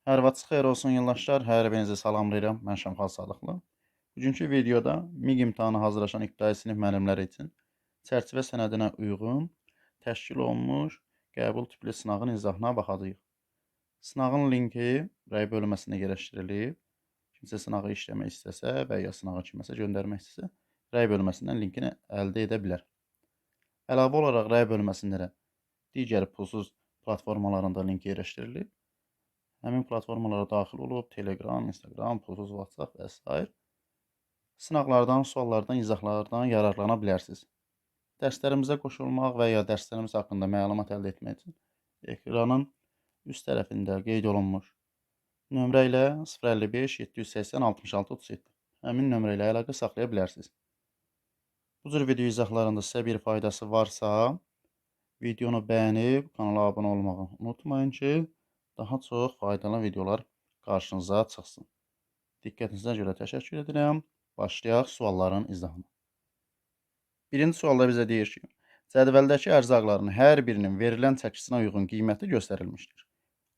Hər vaxtınız xeyir olsun yoldaşlar. Hər birinizi salamlayıram. Mən Şəmxal Sadıqlı. Bugünkü videoda MİQ imtahanı hazırlaşan ibtidai sinif müəllimləri üçün çərçivə sənədinə uyğun təşkil olunmuş qəbul tipli sınağın izahına baxacağıq. Sınağın linki rəy bölməsində yerləşdirilib. Kimsə sınağı işləmək istəsə və ya sınağı kiməsə göndərmək istəsə, rəy bölməsindən linkini əldə edə bilər. Əlavə olaraq rəy bölməsində də digər pulsuz platformalarında link yerləşdirilib. Həmin platformalara daxil olub Telegram, Instagram, pulsuz WhatsApp və s. sınaqlardan, suallardan, izahlardan yararlana bilərsiniz. Dərslərimizə qoşulmaq və ya dərslərimiz haqqında məlumat əldə etmək üçün ekranın üst tərəfində qeyd olunmuş nömrə ilə 055 780 66 37 həmin nömrə ilə əlaqə saxlaya bilərsiniz. Bu cür video izahlarında sizə bir faydası varsa, videonu bəyənib kanala abunə olmağı unutmayın ki, daha çox faydalı videolar qarşınıza çıxsın. Diqqətinizə görə təşəkkür edirəm. Başlayaq sualların izahına. Birinci sualda bizə deyir ki, cədvəldəki ərzaqların hər birinin verilən çəkisinə uyğun qiyməti göstərilmişdir.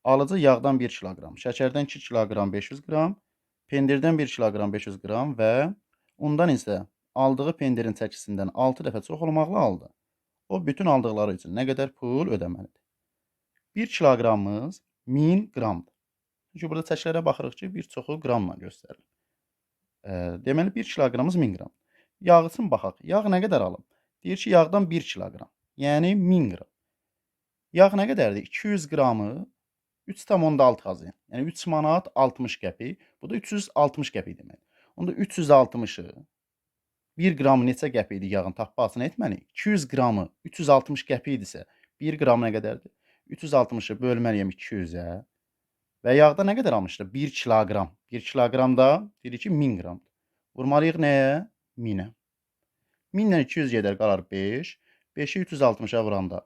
Alıcı yağdan 1 kiloqram, şəkərdən 2 kiloqram 500 qram, pendirdən 1 kiloqram 500 qram və undan isə aldığı pendirin çəkisindən 6 dəfə çox olmaqla aldı. O bütün aldıqları üçün nə qədər pul ödəməlidir? 1 kiloqramımız 1000 qramdır. Çünki burada çəkilərə baxırıq ki, bir çoxu qramla göstərilir. Deməli 1 kiloqramımız 1000 qram. Yağ üçün baxaq. Yağ nə qədər alıb? Deyir ki, yağdan 1 kiloqram, yəni 1000 qram. Yağ nə qədərdir? 200 qramı 3,6 qazıyın. Yəni 3 manat 60 qəpik. Bu da 360 qəpik deməkdir. Onda 360-ı 1 qramı neçə qəpikdir yağın tapmasını etməliyik. 200 qramı 360 qəpikdirsə 1 qram nə qədərdir? 360-ı bölməliyəm 200-ə. Və yağda nə qədər almışdı? 1 kiloqram. 1 kiloqram da deyirik ki, 1000 qramdır. Vurmalıyıq nəyə? 1000-ə. 1000 ilə 200 gedər, qalar 5. 5-i 360-a vuranda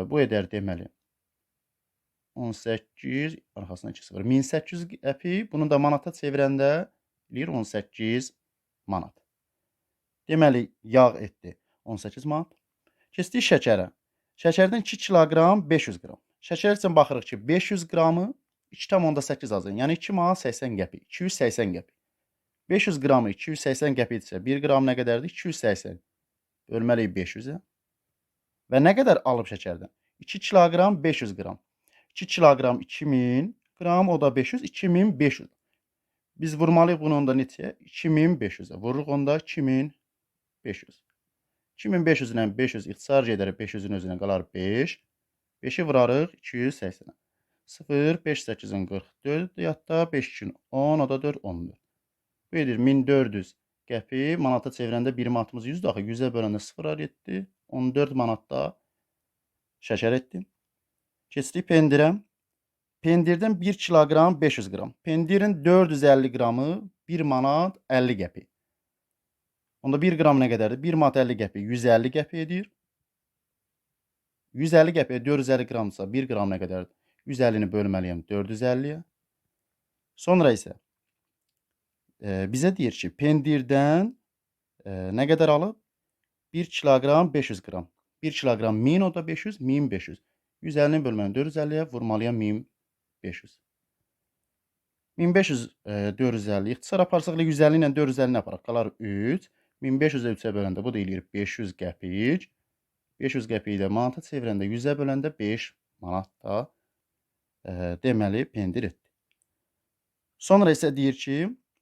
bu edər deməli 18, arxasına 2 0. 1800 qəpik. Bunu da manata çevirəndə eləyir 18 manat. Deməli, yağ etdi 18 manat. Keçdik şəkərə. Şəkərdən 2 kiloqram 500 qram. Şəkər üçün baxırıq ki, 500 qramı 2,8 azın. Yəni 2 manat 80 qəpik. 280 qəpik. 500 qramı 280 qəpikdirsə 1 qram nə qədərdir? 280. Bölməliyik 500-ə. Və nə qədər alıb şəkərdən? 2 kiloqram 500 qram. 2 kiloqram 2000 qram, o da 500, 2500. Biz vurmalıyıq bunu onda neçəyə? 2500-ə. Vururuq onda 2500. 2500 ilə 500 ixtisar gedər 500-ün özünə qalar 5. 5-i vurarıq 280-ə. 0, 5, 8-in 44, yadda 5 2-in 10, o da 4, 14. Bu edir 1400 qəpik. Manata çevirəndə 1 manatımız 100-dür. Axı 100-ə böləndə 0 etdi. 14 manatda şəkər etdi. Keçdik pendirə. Pendirdən 1 kiloqram 500 qram. Pendirin 450 qramı 1 manat 50 qəpik. Onda 1 qram nə qədərdir? 1 manat 50 qəpik 150 qəpik edir. 150 qəpiyə 450 qramdırsa 1 qram nə qədərdir? 150-ni bölməliyəm 450-yə. Sonra isə bizə deyir ki, pendirdən nə qədər alıb? 1 kiloqram 500 qram. 1 kiloqram 1000, o da 500, 1500. 150-ni bölməliyəm 450-yə, vurmalıyam 1500. 1500 450. İxtisar aparsaq 150 ilə 450-ni aparaq. Qalar 3. 1500-ə 3-ə böləndə bu da eləyir 500 qəpik. 500 qəpiyi də manata çevirəndə 100-ə böləndə 5 manat da deməli pendir etdi. Sonra isə deyir ki,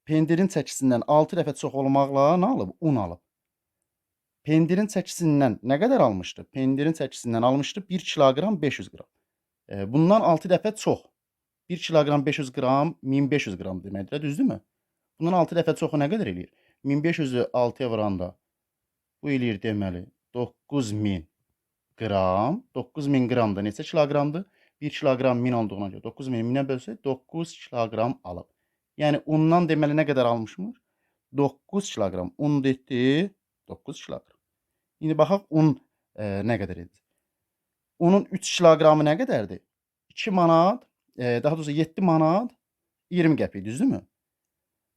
pendirin çəkisindən 6 dəfə çox olmaqla nə alıb? Un alıb. Pendirin çəkisindən nə qədər almışdı? Pendirin çəkisindən almışdı 1 kiloqram 500 qram. Bundan 6 dəfə çox. 1 kiloqram 500 qram 1500 qram deməkdir, düzdürmü? Bundan 6 dəfə çoxu nə qədər eləyir? 1500-ü 6-ya vuranda bu eləyir deməli 9000 qram. 9000 qram da neçə kiloqramdır? 1 kiloqram 1000 olduğuna görə 9000-i 1000-ə bölsək 9 kiloqram alıb. Yəni undan deməli nə qədər almışmış? 9 kiloqram. Un etdi 9 kiloqram. İndi baxaq un nə qədər edir? Unun 3 kiloqramı nə qədərdir? 2 manat, daha doğrusu 7 manat 20 qəpik, düzdürmü?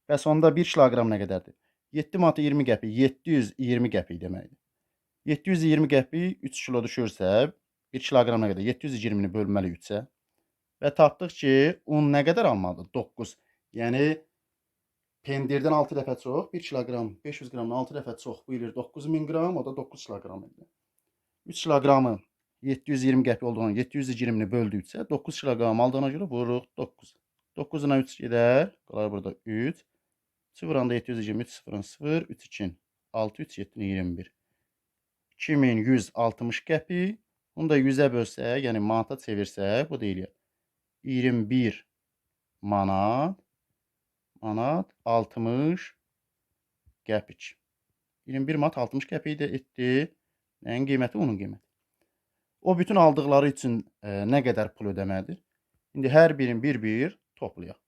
Bəs onda 1 kiloqram nə qədərdir? 7 manat 20 qəpik, 720 qəpik deməkdir. 720 qəpik 3 kilo düşürsə, 1 kiloqram nə qədər? 720-ni bölməli 3-ə. Və tapdıq ki, un nə qədər almalıdır? 9. Yəni pendirdən 6 dəfə çox, 1 kiloqram 500 qramdan 6 dəfə çox bu eləyir 9000 qram, o da 9 kiloqram edir. 3 kiloqramı 720 qəpik olduğuna 720-ni böldükcə 9 kiloqram aldığına görə vururuq 9. 9 ilə 3 gedər, qalar burada 3. 3 vuranda 720, 3 0 0, 3 2 6, 3 7 21. 2160 qəpik. Bunu da 100-ə bölsək, yəni manata çevirsək, bu da eləyir 21 manat 60 qəpik. 21 manat 60 qəpik də etdi. Nəyin qiyməti? Unun qiyməti. O bütün aldıqları üçün nə qədər pul ödəməlidir? İndi hər birini bir-bir toplayaq.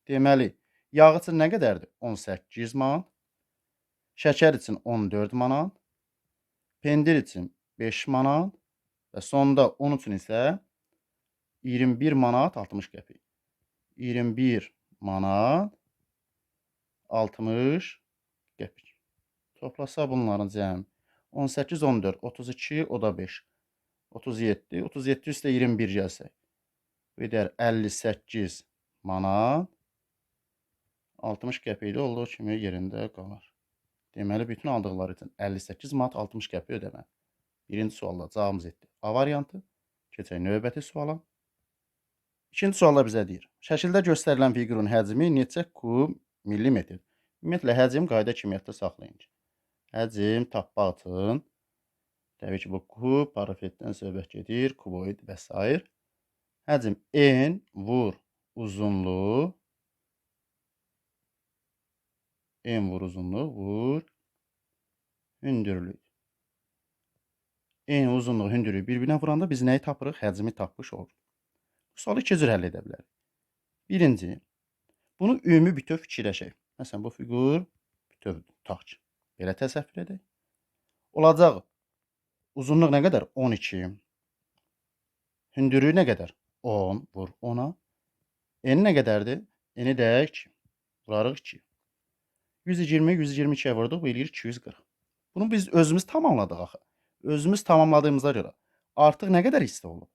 Deməli, yağ üçün nə qədərdir? 18 manat. Şəkər üçün 14 manat. Pendir üçün 5 manat. Və sonda un üçün isə 21 manat 60 qəpik. 21 manat 60 qəpik. Toplasa bunların cəmi 18, 14, 32, o da 5. 37, 37 üstə 21 gəlsək. Bu edər 58 manat 60 qəpik də olduğu kimi yerində qalar. Deməli, bütün aldıqları üçün 58 manat 60 qəpik ödəməli. Birinci sualda cavabımız etdi. A variantı. Keçək növbəti suala. İkinci sualda bizə deyir. Şəkildə göstərilən fiqurun həcmi neçə kub millimetrdir? Ümumiyyətlə, həcm qayda kimi yadda saxlayın ki. Həcm tapmaq üçün təbii ki, bu kub, parafetdən söhbət gedir, kuboid və s. Həcm n vur uzunluq vur hündürlük. N uzunluq hündürlük bir-birinə vuranda biz nəyi tapırıq? Həcmi tapmış oluruq. Bu sualı iki cür həll edə bilərik. Birinci, bunu ümumi bütöv fikirləşək. Məsələn, bu fiqur bütövdür, tutaq ki. Belə təsəvvür edək. Olacaq, uzunluq nə qədər? 12. Hündürlüyü nə qədər? 10. Vur 10-a. N nə qədərdir? N-i də 2. Vurarıq 2. 120, 122-yə vurduq, bu eləyir 240. Bunu biz özümüz tamamladıq axı. Özümüz tamamladığımıza görə artıq nə qədər hissə olub?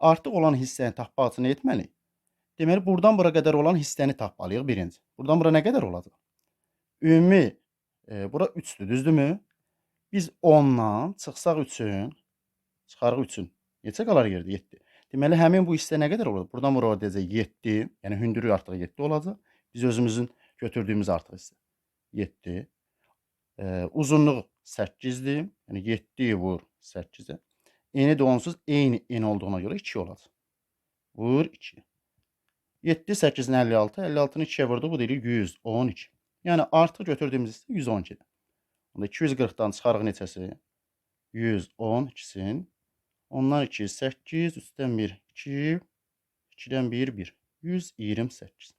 Artıq olan hissəni tapmaq üçün nə etməliyik? Deməli, buradan bura qədər olan hissəni tapmalıyıq birinci. Buradan bura nə qədər olacaq? Ümumi, bura 3-dür, düzdürmü? Biz 10-dan çıxsaq 3-ün, çıxarıq 3-ün. Neçə qalar yerdə? 7. Deməli, həmin bu hissə nə qədər olur? Buradan bura deyəcək 7, yəni hündürlük artıq 7 olacaq. Biz özümüzün götürdüyümüz artıq hissə 7. Uzunluq 8-dir. Yəni 7 vur 8-ə. Eni də onsuz eyni en olduğuna görə 2 olacaq. Vur 2. 7, 8-in 56. 56-nı 2-yə vurduq. Bu deyir 112. Yəni artıq götürdüyümüz hissə 112-dir. Onda 240-dan çıxarıq neçəsi? 112-sin. Ondan 2, 8, üstdən 1, 2, 2-dən 1, 1. 128.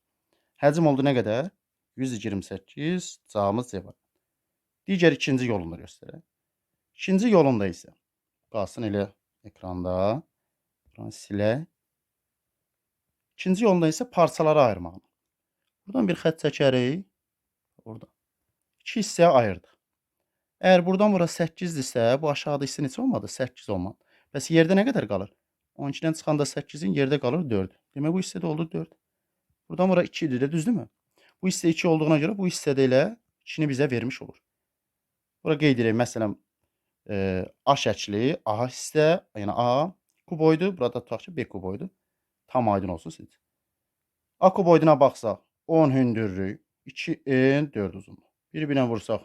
Həcm oldu nə qədər? 128. Cavabımız C var. Digər ikinci yolunu göstərək. İkinci yolunda isə qalsın elə ekranda. Silək. İkinci yolunda isə parçalara ayırmaq. Buradan bir xətt çəkərik. Oradan. 2 hissəyə ayırdıq. Əgər buradan bura 8-dirsə, bu aşağıda hissə neçə olmadı? 8 olmadı. Bəs yerdə nə qədər qalır? 12-dən çıxanda 8-in yerdə qalır 4. Demək bu hissədə oldu 4. Buradan bura 2-dir də, düzdürmü? Bu hissə 2 olduğuna görə bu hissədə elə 2-ni bizə vermiş olur. Bura qeyd edək, məsələn, A şəkli, A hissə, yəni A kuboydu. Burada tutaq ki, B kuboydu. Tam aydın olsun sizcə. A kuboyduna baxsaq, 10 hündürlük, 2N, 4 uzunluq. Bir-birinə vursaq,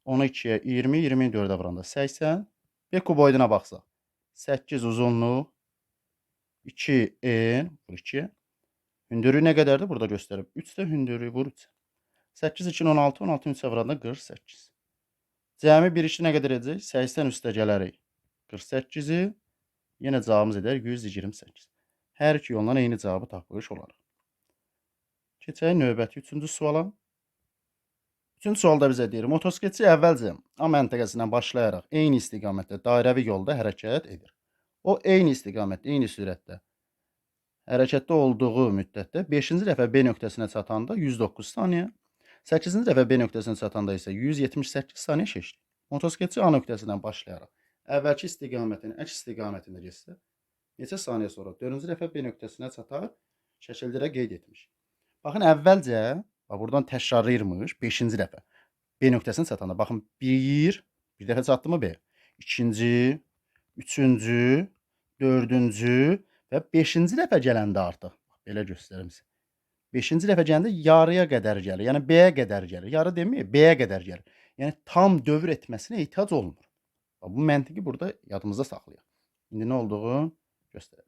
12-yə 20, 24-ə vuranda 80. B kuboyduna baxsaq, 8 uzunluq, 2N, vur 2. Hündürlüyü nə qədərdir? Burada göstərib. 3 də hündürlüyü vur 3. 8, 2, 16, 16 3-ə vuranda 48. Cəmi 1-2 nə qədər edəcək? 80 üstə gələrik. 48-i yenə cavabımız edər 128. Hər iki yoldan eyni cavabı tapmış olarıq. Keçək növbəti 3-cü suala. 3-cü sualda bizə deyir, motosikletçi əvvəlcə A məntəqəsindən başlayaraq eyni istiqamətdə dairəvi yolda hərəkət edir. O eyni istiqamətdə, eyni sürətdə hərəkətdə olduğu müddətdə 5-ci dəfə B nöqtəsinə çatanda 109 saniyə, 8-ci dəfə B nöqtəsinə çatanda isə 178 saniyə keçdi. Motosikletçi A nöqtəsindən başlayaraq əvvəlki istiqamətin əks istiqamətində getsə, neçə saniyə sonra 4-cü dəfə B nöqtəsinə çatar şəkildə qeyd etmiş. Baxın əvvəlcə buradan təkrarlayırmış 5-ci dəfə. B nöqtəsinə çatanda baxın bir dəfə çatdımı B? İkinci, üçüncü, dördüncü və 5-ci dəfə gələndə artıq belə göstərim sizə. 5-ci dəfə gələndə yarıya qədər gəlir. Yəni B-yə qədər gəlir. Yarı demir, B-yə qədər gəlir. Yəni tam dövr etməsinə ehtiyac olmur. Bu məntiqi burada yadımızda saxlayaq. İndi nə olduğunu göstərək.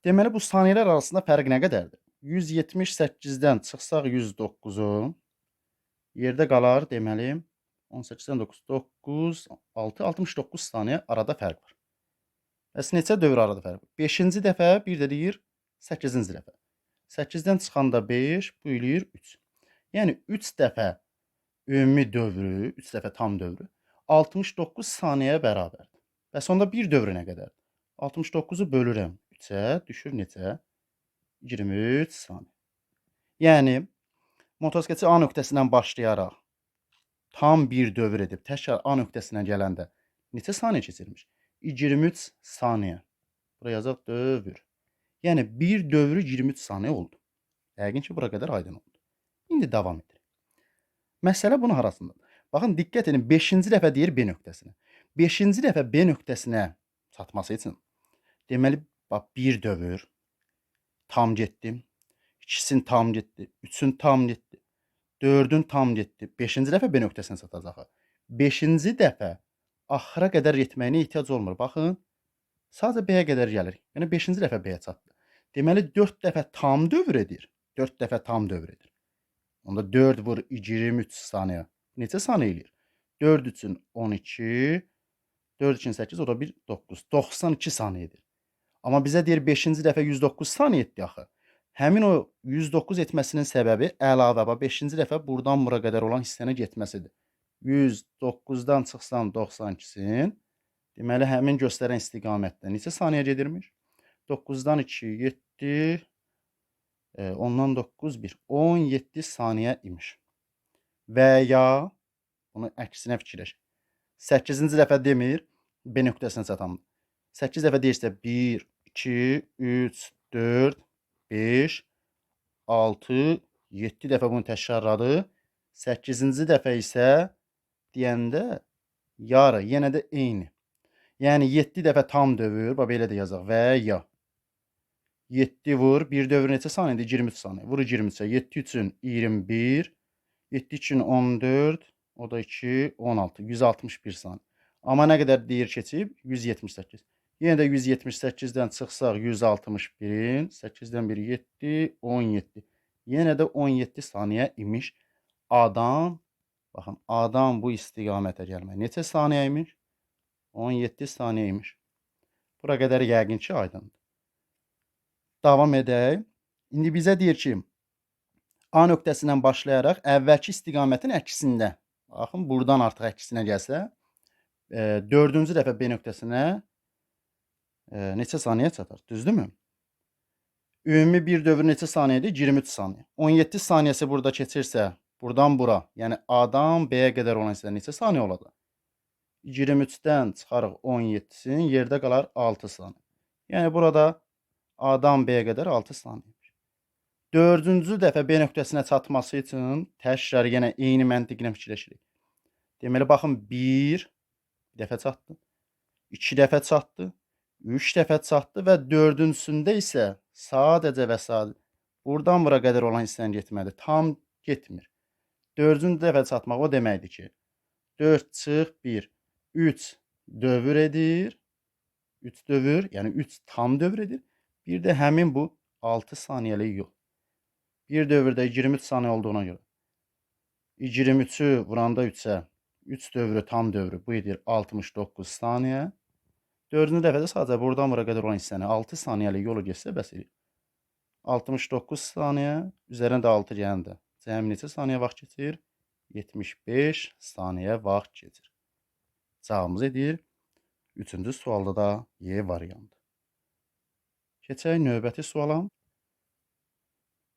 Deməli bu saniyələr arasında fərq nə qədərdir? 178-dən çıxsaq 109-u yerdə qalar deməli 18-dən 9, 6, 69 saniyə arada fərq var. Bəs neçə dövr arada fərq var? 5-ci dəfə, bir də deyir 8-ci dəfə. 8-dən çıxanda 5, bu eləyir 3. Yəni 3 dəfə ümumi dövrü, 3 dəfə tam dövrü 69 saniyəyə bərabərdir. Bəs onda bir dövrü nə qədərdir? 69-u bölürəm 3-ə, düşür neçə? 23 saniyə. Yəni motosikletçi A nöqtəsindən başlayaraq tam bir dövr edib təkrar A nöqtəsinə gələndə neçə saniyə keçirmiş? 23 saniyə. Buraya yazaq dövr. Yəni bir dövrü 23 saniyə oldu. Yəqin ki, bura qədər aydın oldu. İndi davam edirik. Məsələ bunun arasındadır. Baxın, diqqət edin, 5-ci dəfə deyir B nöqtəsinə. 5-ci dəfə B nöqtəsinə çatması üçün deməli, bax, bir dövr tam getdim, 2-sin tam getdi, 3-ün tam getdi, 4-ün tam getdi, 5-ci dəfə B nöqtəsinə çatacaq. 5-ci dəfə axıra qədər getməyinə ehtiyac olmur. Baxın, sadəcə B-yə qədər gəlir. Yəni 5-ci dəfə B-yə çatdı. Deməli 4 dəfə tam dövr edir. 4 dəfə tam dövr edir. Onda 4 vur 23 saniyə. Neçə saniyə eləyir? 4 üçün 12, 4 üçün 8, o da 1, 9. 92 saniyədir. Amma bizə deyir 5-ci dəfə 109 saniyə etdi axı. Həmin o 109 etməsinin səbəbi əlavə 5-ci dəfə buradan bura qədər olan hissənə getməsidir. 109-dan çıxsam 92-sin. Deməli, həmin göstərən istiqamətdə neçə saniyə gedirmiş? 9-dan 2, 7, ondan 9, 1, 17 saniyə imiş. Və ya, bunu əksinə fikirləş. 8-ci dəfə demir, B nöqtəsinə çatamdır. 8 dəfə deyirsə 1, 2, 3, 4, 5, 6, 7 dəfə bunu təkrarladı. 8-ci dəfə isə deyəndə yarı, yenə də eyni. Yəni 7 dəfə tam dövr, belə də yazaq və ya 7 vur, bir dövr neçə saniyədir? 23 saniyə. Vur 23-ə, 7 üçün 21, 7 üçün 14, o da 2, 16, 161 saniyə. Amma nə qədər deyir keçib? 178. Yenə də 178-dən çıxsaq 161-in, 8-dən 1, 7, 17. Yenə də 17 saniyə imiş A'dan. Baxın, A'dan bu istiqamətə gəlmək neçə saniyə imiş? 17 saniyə imiş. Bura qədər yəqin ki, aydındır. Davam edək. İndi bizə deyir ki, A nöqtəsindən başlayaraq əvvəlki istiqamətin əksində. Baxın, buradan artıq əksinə gəlsə, 4-cü dəfə B nöqtəsinə neçə saniyə çatar? Düzdürmü? Ümumi bir dövr neçə saniyədir? 23 saniyə. 17 saniyəsi burada keçirsə, buradan bura, yəni A-dan B-yə qədər olan isə neçə saniyə olacaq? 23-dən çıxarıq 17-sin, yerdə qalar 6 saniyə. Yəni burada A-dan B-yə qədər 6 saniyə. 4-cü dəfə B nöqtəsinə çatması üçün təkrar yenə eyni məntiqlə fikirləşirik. Deməli, baxın, 1 dəfə çatdı, 2 dəfə çatdı, 3 dəfə çatdı və 4-cüsündə isə sadəcə və sadəcə buradan bura qədər olan hissəni getməlidir. Tam getmir. 4-cü dəfə çatmaq o deməkdir ki, 4 çıx 1, 3 dövr edir, 3 dövr, yəni 3 tam dövr edir. Bir də həmin bu 6 saniyəlik yol. Bir dövrdə 23 saniyə olduğuna görə 23-ü vuranda 3-ə 3 dövrü tam dövrü bu edir 69 saniyə. 4-cü dəfədə sadəcə buradan bura qədər olan hissəni 6 saniyəlik yolu getsə bəs edir. 69 saniyə, üzərinə də 6 gələndə cəmi neçə saniyə vaxt keçir? 75 saniyə vaxt keçir. Cavabımız edir 3-cü sualda da Y variantı. Keçək növbəti suala.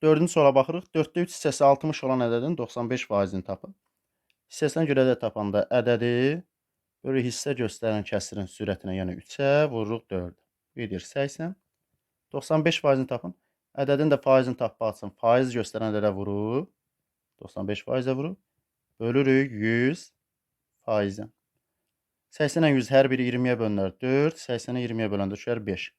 4-cü suala baxırıq. 4-də 3 hissəsi 60 olan ədədin 95%-ni tapın. Hissəsinə görə ədəd tapanda ədədi Bölü hissə göstərən kəsirin sürətinə, yəni 3-ə vururuq 4. Edir 80. 95%-ni tapın. Ədədin də faizini tapıb açın. Faiz göstərən ədədə vurub 95%-ə vurub bölürük 100 faizə. 80-lə 100 hər biri 20-yə bölünər 4, 80-ə 20-yə böləndə düşər 5.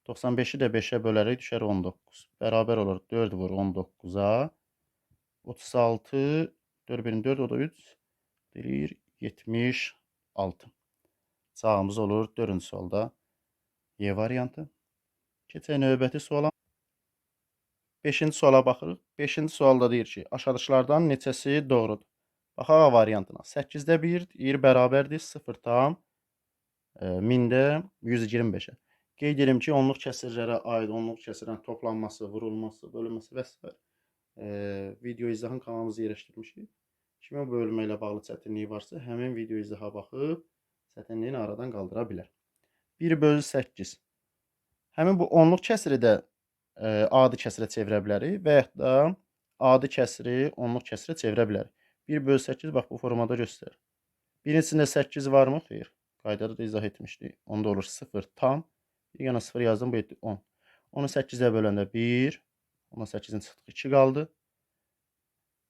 95-i də 5-ə bölərək düşər 19. Bərabər olur 4 vur 19-a. 36, 4 birin 4, o da 3. Deyir 76. Cavabımız olur 4-cü sualda Y variantı. Keçək növbəti suala. 5-ci suala baxırıq. 5-ci sualda deyir ki, aşağıdakılardan neçəsi doğrudur? Baxaq A variantına. 8-də 1 deyir bərabərdir 0,1000-də 125-ə. Qeyd edim ki, onluq kəsirlərə aid onluq kəsirlərin toplanması, vurulması, bölünməsi və s. Video izahın kanalımızı yerləşdirmişik. Kimin bölmə ilə bağlı çətinliyi varsa, həmin video izaha baxıb çətinliyini aradan qaldıra bilər. 1/8. Həmin bu onluq kəsiri də adi kəsirə çevirə bilərik və yaxud da adi kəsiri onluq kəsirə çevirə bilərik. 1/8 bax bu formada göstərir. Birincisində 8 varmı? Xeyr. Qaydada da izah etmişdik. Onda olur 0 tam. Bir yana 0 yazdım, bu etdi 10. Onu 8-ə böləndə 1. Ona 8-in çıxdıq 2 qaldı.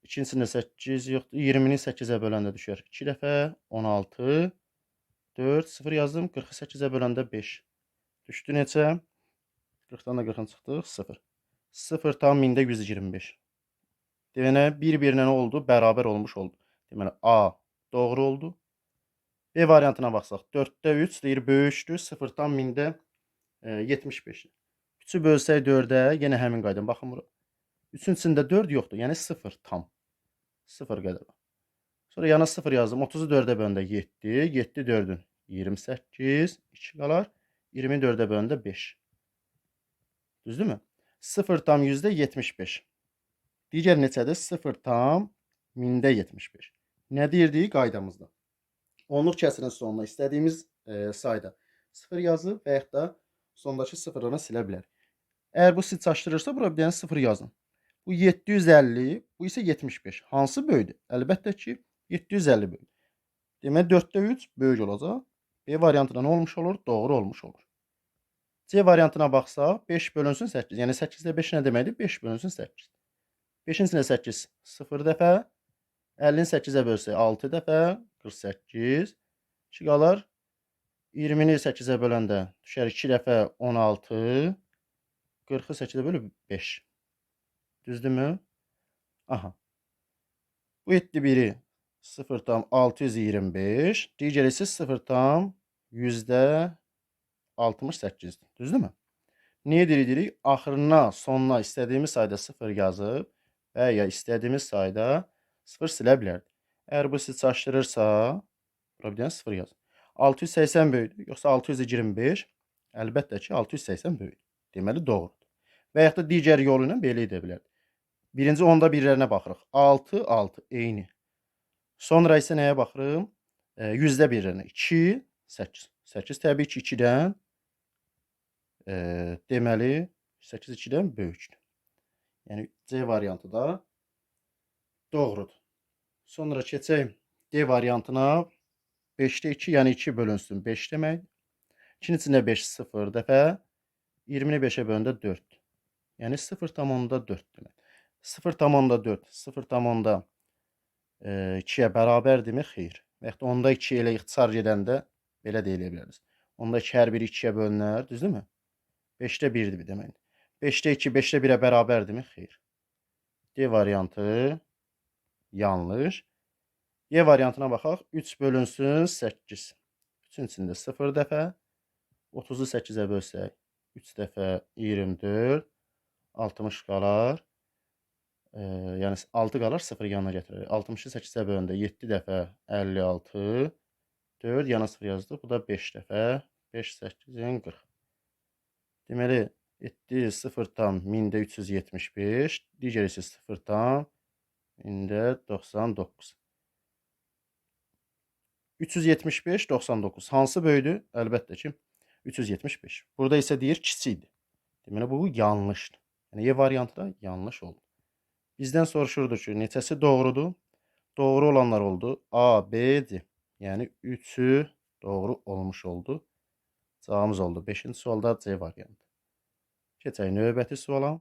İkincisində 8 yoxdur. 20-ni 8-ə böləndə düşər 2 dəfə. 16. 4. 0 yazdım. 48-ə böləndə 5. Düşdü neçə? 40-dan da 40-ın çıxdıq 0. 0 tam 1000-də 125. Deməli, bir-birinə nə oldu? Bərabər olmuş oldu. Deməli, A doğru oldu. B variantına baxsaq, 4-də 3 deyir böyükdür, 0-dan 1000-də 75. 3-ü bölsək 4-ə, yenə həmin qaydan. Baxın bura. 3-ün içində 4 yoxdur, yəni 0 tam. 0 qədər. Sonra yana 0 yazdım. 30-u 4-ə böləndə 7. 7 4-ün 28. 2 qalar. 24-ə böləndə 5. Düzdürmü? 0 tam 100-də 75. Digər neçədir? 0 tam 1000-də 75. Nə deyirdik qaydamızda? Onluq kəsirin sonuna istədiyimiz sayda 0 yazıb və yaxud da sondakı sıfırlarını silə bilərik. Əgər bu sizi çaşdırırsa, bura bir dənə 0 yazın. Bu 750, bu isə 75. Hansı böyükdür? Əlbəttə ki, 750 böyük. Demək 4-də 3 böyük olacaq. B variantında nə olmuş olur? Doğru olmuş olur. C variantına baxsaq, 5 bölünsün 8. Yəni 8-də 5 nə deməkdir? 5 bölünsün 8. 5-in içində 8 0 dəfə. 50-ni 8-ə bölsək 6 dəfə. 48. 2 qalar. 20-ni 8-ə böləndə düşər 2 dəfə 16. 40-ı 8-ə bölüb 5. Düzdürmü? Aha. Bu etdi biri 0,625. Digəri isə 0,100-də 68-dir. Düzdürmü? Niyə deyirik? Axırına, sonuna istədiyimiz sayda 0 yazıb və ya istədiyimiz sayda 0 silə bilərdik. Əgər bu sizi çaşdırırsa, bura bir dənə 0 yazın. 680 böyükdür, yoxsa 625? Əlbəttə ki, 680 böyükdür. Deməli, doğrudur. Və yaxud da digər yolu ilə belə edə bilərdik. Birinci onda birlərinə baxırıq. 6, 6, eyni. Sonra isə nəyə baxırım? 100-də birlərinə. 2, 8. 8 təbii ki, 2-dən deməli 8 2-dən böyükdür. Yəni C variantı da doğrudur. Sonra keçək D variantına. 5-də 2, yəni 2 bölünsün 5 demək. 2-nin içində 5 0 dəfə. 20-ni 5-ə böləndə 4. Yəni 0,4 demək. 0,4 0,2-yə bərabərdirmi? Xeyr. Və yaxud da onda 2 ilə ixtisar gedəndə belə də eləyə biləriz. Onda 2 hər biri 2-yə bölünər, düzdürmü? 5-də 1-dir deməkdir. 5-də 2 5-də 1-ə bərabərdirmi? Xeyr. D variantı yanlış. Y variantına baxaq. 3 bölünsün 8. 3-ün içində 0 dəfə. 30-u 8-ə bölsək 3 dəfə 24. 60 qalar. Yəni 6 qalar 0 yanına gətirək. 60-ı 8-ə böləndə 7 dəfə 56. 4 yana 0 yazdıq. Bu da 5 dəfə. 5 8-in 40. Deməli, etdi 0,1000-də 375. Digəri isə 0,1000-də 99. 375, 99. Hansı böyüdür? Əlbəttə ki, 375. Burada isə deyir kiçikdir. Deməli, bu yanlışdır. Yəni, Y variantı da yanlış oldu. Bizdən soruşurdu ki, neçəsi doğrudur? Doğru olanlar oldu. A, B, C. Yəni 3'ü doğru olmuş oldu. Cavabımız oldu. 5-ci sualda C variantı. Keçək növbəti suala.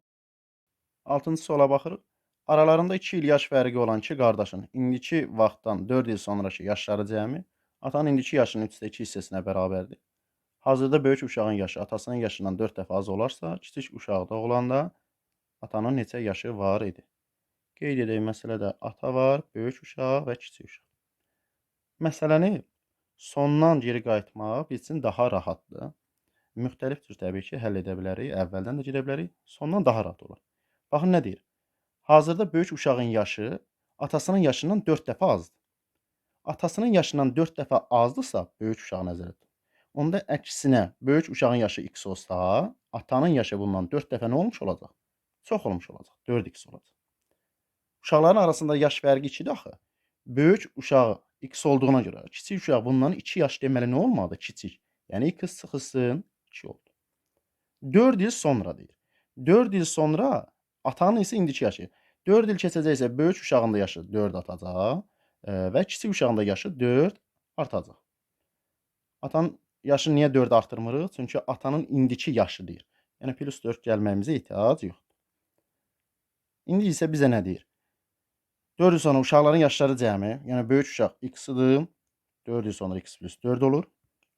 6-cı suala baxırıq. Aralarında 2 il yaş fərqi olan iki qardaşın indiki vaxtdan 4 il sonrakı yaşları cəmi atanın indiki yaşının 3/2 hissəsinə bərabərdir. Hazırda böyük uşağın yaşı atasının yaşından 4 dəfə az olarsa, kiçik uşaqda olanda atanın neçə yaşı var idi? Qeyd edək, məsələdə ata var, böyük uşaq və kiçik uşaq. Məsələni sondan geri qayıtmaq biz üçün daha rahatdır. Müxtəlif cür təbii ki, həll edə bilərik. Əvvəldən də gedə bilərik. Sondan daha rahat olar. Baxın nə deyir? Hazırda böyük uşağın yaşı atasının yaşından 4 dəfə azdır. Atasının yaşından 4 dəfə azdırsa, böyük uşağı nəzərdə tutun. Onda əksinə, böyük uşağın yaşı x olsa, atanın yaşı bundan 4 dəfə nə olmuş olacaq? Çox olmuş olacaq. 4x olacaq. Uşaqların arasında yaş fərqi 2-dir axı. Böyük uşağı x olduğuna görə, kiçik uşaq bundan 2 yaş deməli nə olmalıdır? Kiçik. Yəni x çıxılsın 2 oldu. 4 il sonra deyir. 4 il sonra atanın isə indiki yaşı. 4 il keçəcəksə böyük uşağın da yaşı 4 atacaq və kiçik uşağın da yaşı 4 artacaq. Atanın yaşını niyə 4 artırmırıq? Çünki atanın indiki yaşı deyir. Yəni plus 4 gəlməyimizə ehtiyac yoxdur. İndi isə bizə nə deyir? 4 il sonra uşaqların yaşları cəmi, yəni böyük uşaq x-idir. 4 il sonra x plus 4 olur.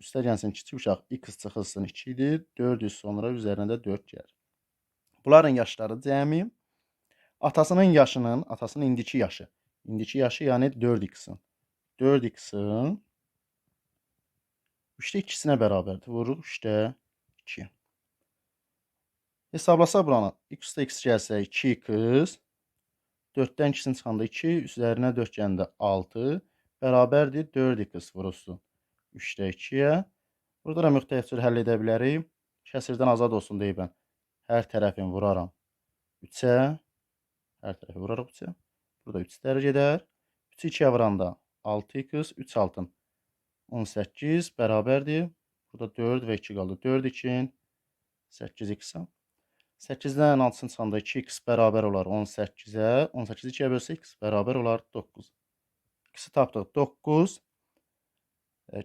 Üstə gəlsin kiçik uşaq x çıxılsın 2 idir. 4 il sonra üzərinə də 4 gəlir. Bunların yaşları cəmi atasının yaşının, atasının indiki yaşı. İndiki yaşı yəni 4x-in. 4x-in 3-də 2-sinə bərabərdir. Vururuq 3-də 2. Hesablasaq buranı. X-də x gəlsə 2x. 4-dən 2-sini çıxanda 2. Üzərinə 4 gəndə 6. Bərabərdir 4x vurulsun 3-də 2-yə. Burada da müxtəlif cür həll edə bilərik. Kəsirdən azad olsun deyib mən. Hər tərəfini vuraram 3-ə. Hər tərəfi vurarıq 3-ə. Burada 3 dərc edər. 3-ü 2-yə vuranda 6x, 3 altın 18 bərabərdir. Burada 4 və 2 qaldı. 4 2 8x. 8-dən 6-sını çıxanda 2x bərabər olar 18-ə. 18-i 2-yə bölsə x bərabər olar 9. X-i tapdıq 9.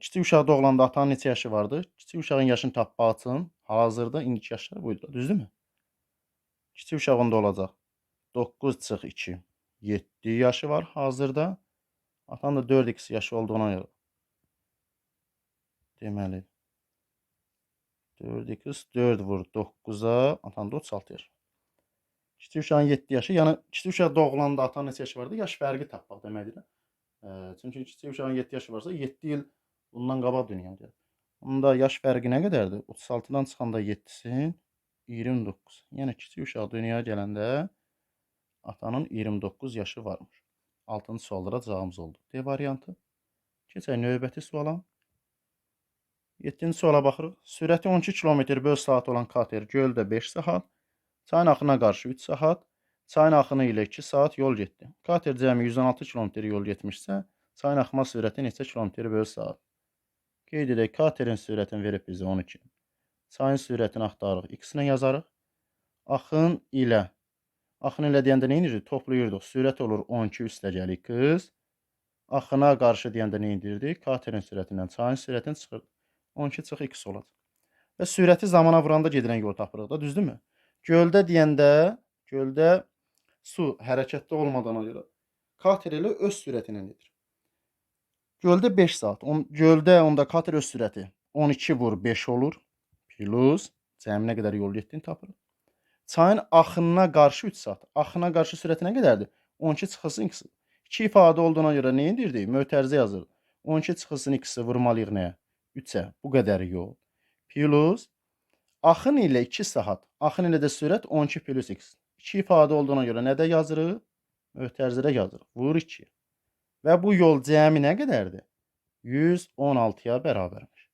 Kiçik uşaqda olanda atanın neçə yaşı vardı? Kiçik uşağın yaşını tapmaq üçün hazırda indiki yaşları buydu. Düzdürmü? Kiçik uşağında olacaq 9 çıx 2. 7 yaşı var hazırda. Atanın da 4x yaşı olduğuna görə. Deməli 4x 4 vur 9-a. Atanın da 36 yaşı. Kiçik uşağın 7 yaşı. Yəni kiçik uşaq doğulanda atanın neçə yaşı vardı? Yaş fərqi tapmaq deməkdir. Çünki kiçik uşağın 7 yaşı varsa 7 il bundan qabaq dünyaya gəlir. Onda yaş fərqi nə qədərdir? 36-dan çıxanda 7-sin 29. Yəni kiçik uşaq dünyaya gələndə atanın 29 yaşı varmış. 6-cı suallara cavabımız oldu. D variantı. Keçək növbəti suala. 7-ci suala baxırıq. Sürəti 12 km/saat olan kater göldə 5 saat, çayın axına qarşı 3 saat, çayın axını ilə 2 saat yol getdi. Kater cəmi 116 km yol getmişsə, çayın axma sürəti neçə km/saat? Qeyd edək, katerin sürətini verib bizə 12. Çayın sürətini axtarırıq, x-nə yazarıq. Axın ilə deyəndə nə edirik? Toplayırdıq. Sürət olur 12 üstəgəl x. Axına qarşı deyəndə nə edirdik? Katerin sürətindən çayın sürətini çıxırıq. 12 çıx x olacaq. Və sürəti zamana vuranda gedilən yolu tapırıq da, düzdürmü? Göldə deyəndə, göldə su hərəkətdə olmadığına görə kater ilə öz sürətinə gedir. Göldə 5 saat. Göldə onda kater öz sürəti 12 vur 5 olur. Plus cəmi nə qədər yol getdiyini tapırıq. Çayın axınına qarşı 3 saat. Axına qarşı sürəti nə qədərdir? 12 çıxılsın x. 2 ifadə olduğuna görə nə edirdik? Mötərizə yazırıq. 12 çıxılsın x-i vurmalıyıq nəyə? 3-ə. Bu qədər yol. Plus axın ilə 2 saat. Axın ilə də sürət 12 plus x. 2 ifadə olduğuna görə nədə yazırıq? Mötərizədə yazırıq. Vur 2. Və bu yol cəmi nə qədərdir? 116-ya bərabərmiş.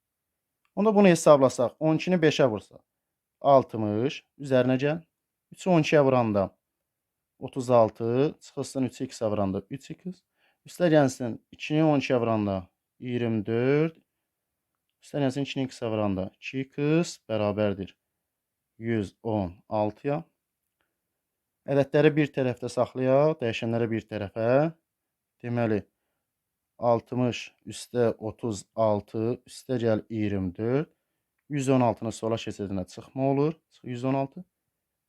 Onda bunu hesablasaq, 12-ni 5-ə vursaq 60, üzərinə gəl. 3-ü 12-yə vuranda 36, çıxılsın 3-ü x-ə vuranda 3x. Üstə gəlsin 2-ni 12-yə vuranda 24. Üstə gəlsin 2-ni x-ə vuranda 2x bərabərdir 116-ya. Ədədləri bir tərəfdə saxlayaq, dəyişənləri bir tərəfə. Deməli, 60 üstə 36 üstə gəl 24. 116-nı sola keçəndə çıxma olur. 116.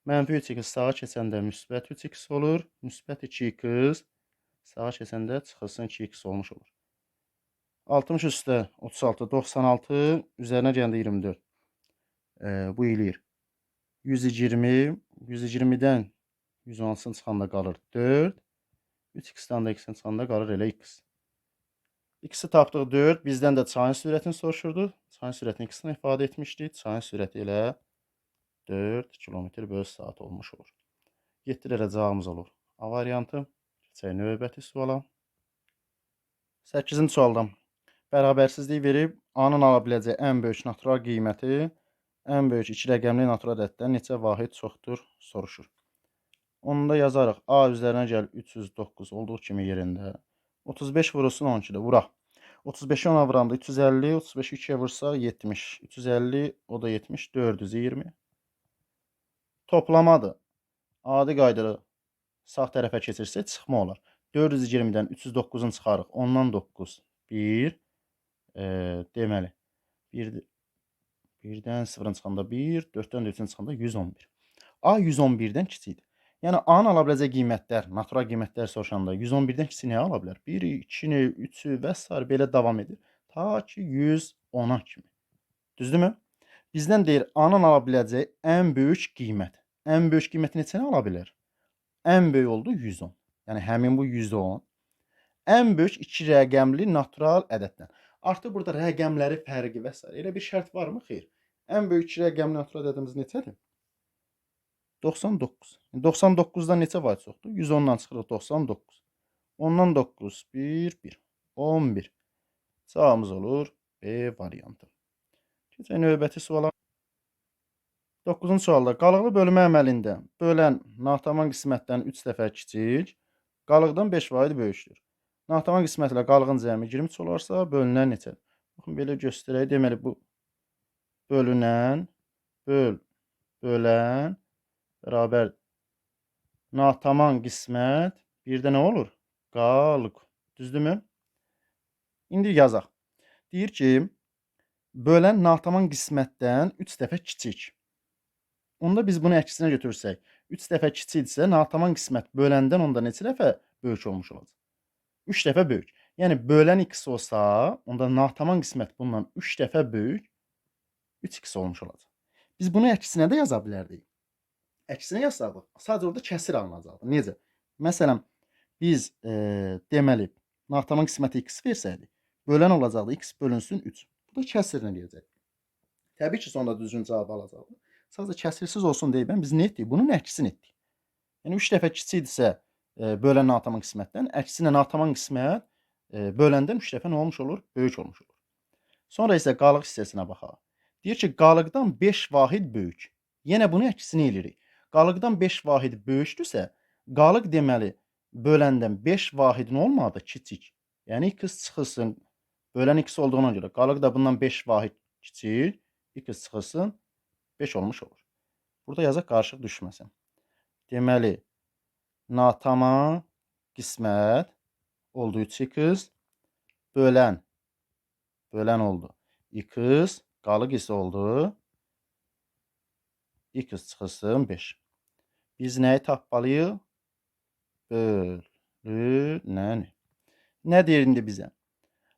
Mənfi 3x sağa keçəndə müsbət 3x olur. Müsbət 2x sağa keçəndə çıxılsın 2x olmuş olur. 60 üstə 36 96 üzərinə gəndə 24. Bu eləyir 120. 120-dən 116-sını çıxanda qalır 4. 3x-dən də x-in çıxanda qalır elə x. X-i tapdıq 4. Bizdən də çayın sürətini soruşurdu. Çayın sürətini x-lə ifadə etmişdik. Çayın sürəti elə 4 km/saat olmuş olur. 7 dərəcə cavabımız olur. A variantı. Keçək növbəti suala. 8-ci sualda bərabərsizlik verib A-nın ala biləcəyi ən böyük natural qiyməti ən böyük 2 rəqəmli natural ədəddən neçə vahid çoxdur soruşur. Onu da yazarıq. A üzərinə gəl 309 olduğu kimi yerində. 35 vurulsun 12-də. Vuraq. 35-i 10-a vuranda 350, 35-i 2-yə vursaq 70. 350, o da 70, 420. Toplamadır. Adi qaydada sağ tərəfə keçirsək çıxma olar. 420-dən 309-unu çıxarıq. 10-dan 9, 1. Deməli, 1-dən 0-ın çıxanda 1, 4-dən 3-ün çıxanda 111. A 111-dən kiçikdir. Yəni A-nın ala biləcəyi qiymətlər, natural qiymətlər soruşanda 111-dən kiçik nəyə ala bilər? 1-i, 2-ni, 3-ü və s. belə davam edir. Ta ki 110-a kimi. Düzdürmü? Bizdən deyir A-nın ala biləcəyi ən böyük qiymət. Ən böyük qiyməti neçəni ala bilər? Ən böyük oldu 110. Yəni həmin bu 110. Ən böyük 2 rəqəmli natural ədəddən. Artıq burada rəqəmləri fərqi və s. Elə bir şərt varmı? Xeyr. Ən böyük 2 rəqəmli natural ədədimiz neçədir? 99. 99-dan neçə vahid çoxdur? 110-dan çıxırıq 99. 10-dan 9, 1, 1. 11. Cavabımız olur B variantı. Keçək növbəti suala. 9-cu sualda qalıqlı bölmə əməlində bölən natamam qismətdən 3 dəfə kiçik, qalıqdan 5 vahid böyükdür. Natamam qismət ilə qalığın cəmi 23 olarsa, bölünən neçədir? Baxın, belə göstərək. Deməli, bu bölünən, bölən bərabər natamam qismət bir də nə olur? Qalıq. Düzdürmü? İndi yazaq. Deyir ki, bölən natamam qismətdən 3 dəfə kiçik. Onda biz bunu əksinə götürsək, 3 dəfə kiçikdirsə, natamam qismət böləndən onda neçə dəfə böyük olmuş olacaq? 3 dəfə böyük. Yəni, bölən x olsa, onda natamam qismət bundan 3 dəfə böyük 3x olmuş olacaq. Biz bunu əksinə də yaza bilərdik. Əksinə yazsaq, sadəcə orada kəsir alınacaqdır. Necə? Məsələn, biz deməli, natamam qisməti x versəydik, bölən olacaqdı x bölünsün 3. Bu da kəsirlə deyəcək. Təbii ki, sonunda düzgün cavab alacaqdır. Sadəcə kəsirsiz olsun deyib, biz nə etdik? Bunun əksin etdik. Yəni 3 dəfə kiçikdirsə bölən natamam qismətdən, əksinə natamam qismət böləndən 3 dəfə nə olmuş olur? Böyük olmuş olur. Sonra isə qalıq hissəsinə baxaq. Deyir ki, qalıqdan 5 vahid böyük. Yenə bunu əksinə eləyirik. Qalıqdan 5 vahid böyükdürsə, qalıq deməli böləndən 5 vahidin olmadı kiçik. Yəni x çıxılsın, bölən x olduğuna görə qalıq da bundan 5 vahid kiçik, x çıxılsın 5 olmuş olur. Burada yazaq qarışıq düşməsin. Deməli, natamam qismət oldu 3x, bölən oldu x, qalıq isə oldu x çıxılsın 5. Biz nəyi tapmalıyıq? Bölünəni. Nə deyir indi bizə?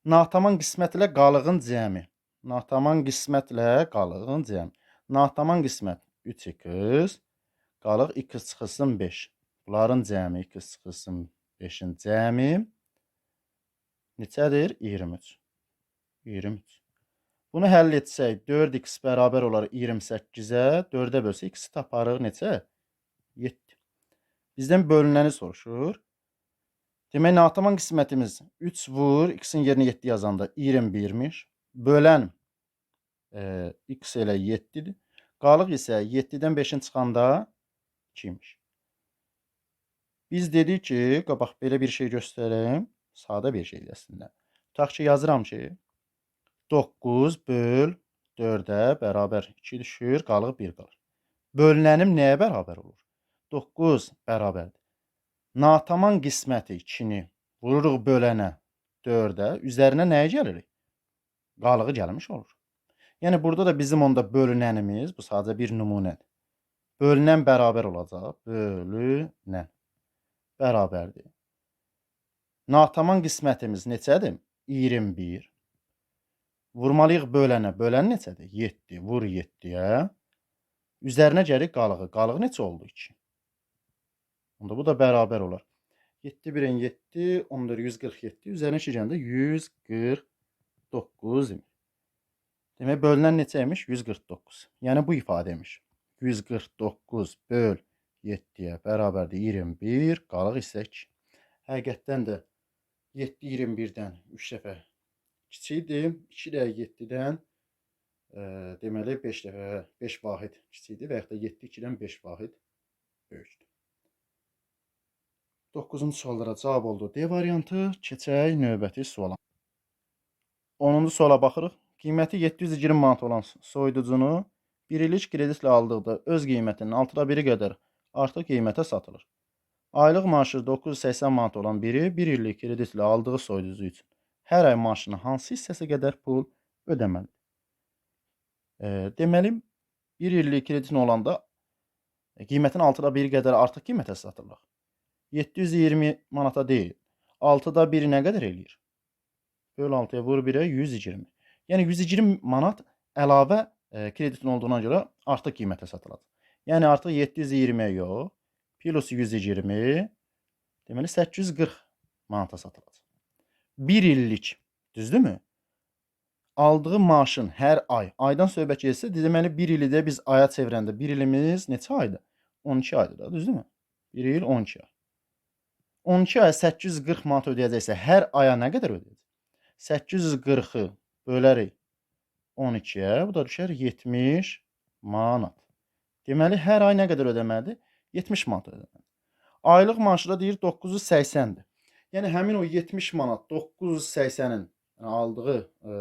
Natamam qismət ilə qalığın cəmi. Natamam qismətlə qalığın cəmi. Natamam qismət 3x, qalıq x çıxılsın 5. Bunların cəmi x çıxılsın 5-in cəmi neçədir? 23. 23. Bunu həll etsək, 4x bərabər olar 28-ə, 4-ə bölsə x taparıq neçə? 7. Bizdən bölünəni soruşur. Demək, natamam qismətimiz 3 vur, x-in yerinə 7 yazanda 21'miş. Bölən x elə 7-dir. Qalıq isə 7-dən 5-in çıxanda 2'miş. Biz dedik ki, bax, belə bir şey göstərim. Sadə bir şeydir əslində. Tutaq ki, yazıram ki, 9 böl 4'ə bərabər 2 düşür, qalıq 1 qalır. Bölünənim nəyə bərabər olur? 9 bərabərdir. Natamam qisməti 2-ni vururuq bölənə 4-ə üzərinə nəyə gəlirik? Qalığı gəlmiş olur. Yəni burada da bizim onda bölünənimiz, bu sadəcə bir nümunədir. Bölünən bərabər olacaq. Bölünən bərabərdir. Nataman qismətimiz neçədir? 21. Vurmalıyıq bölənə. Bölən neçədir? 7. Vur 7-yə. Üzərinə gəlir qalığı. Qalığı neçə oldu? 2. Onda bu da bərabər olar. 7 1-in 7, 14 147. Üzərinə 2 gəndə 149 imiş. Demək bölünən neçəymiş? 149. Yəni bu ifadəymiş. 149 böl 7-yə bərabərdir 21. Qalıq isə 2. Həqiqətdən də 7 21-dən 3 dəfə kiçikdir. 2 də 7-dən deməli 5 dəfə 5 vahid kiçikdir və yaxud da 7 2-dən 5 vahid böyükdür. 9-cu suallara cavab oldu D variantı. Keçək növbəti suala. 10-cu suala baxırıq. Qiyməti 720 manat olan soyuducunu 1 illik kreditlə aldıqda öz qiymətinin 6-da 1-i qədər artıq qiymətə satılır. Aylıq maaşı 980 manat olan biri 1 illik kreditlə aldığı soyuducu üçün hər ay maaşının hansı hissəsi qədər pul ödəməlidir? Deməli, 1 illik kreditin olanda qiymətin 6-da 1-i qədər artıq qiymətə satılır. 720 manata deyil. 6-da 1-i nə qədər eləyir? Böl 6-ya vur 1-ə 120. Yəni 120 manat əlavə kreditin olduğuna görə artıq qiymətə satılacaq. Yəni artıq 720-yə yox, plus 120, deməli 840 manata satılacaq. 1 illik, düzdürmü? Aldığı maaşın hər ay, aydan söhbət getsə, deməli 1 ili də biz aya çevirəndə 1 ilimiz neçə aydır? 12 aydır da, düzdürmü? 1 il 12 ay. 12 aya 840 manat ödəyəcəksə, hər aya nə qədər ödəyəcək? 840-ı bölərik 12-yə, bu da düşər 70 manat. Deməli, hər ay nə qədər ödəməlidir? 70 manat ödəməlidir. Aylıq maaşı da deyir 980-dir. Yəni, həmin o 70 manat 980-in aldığı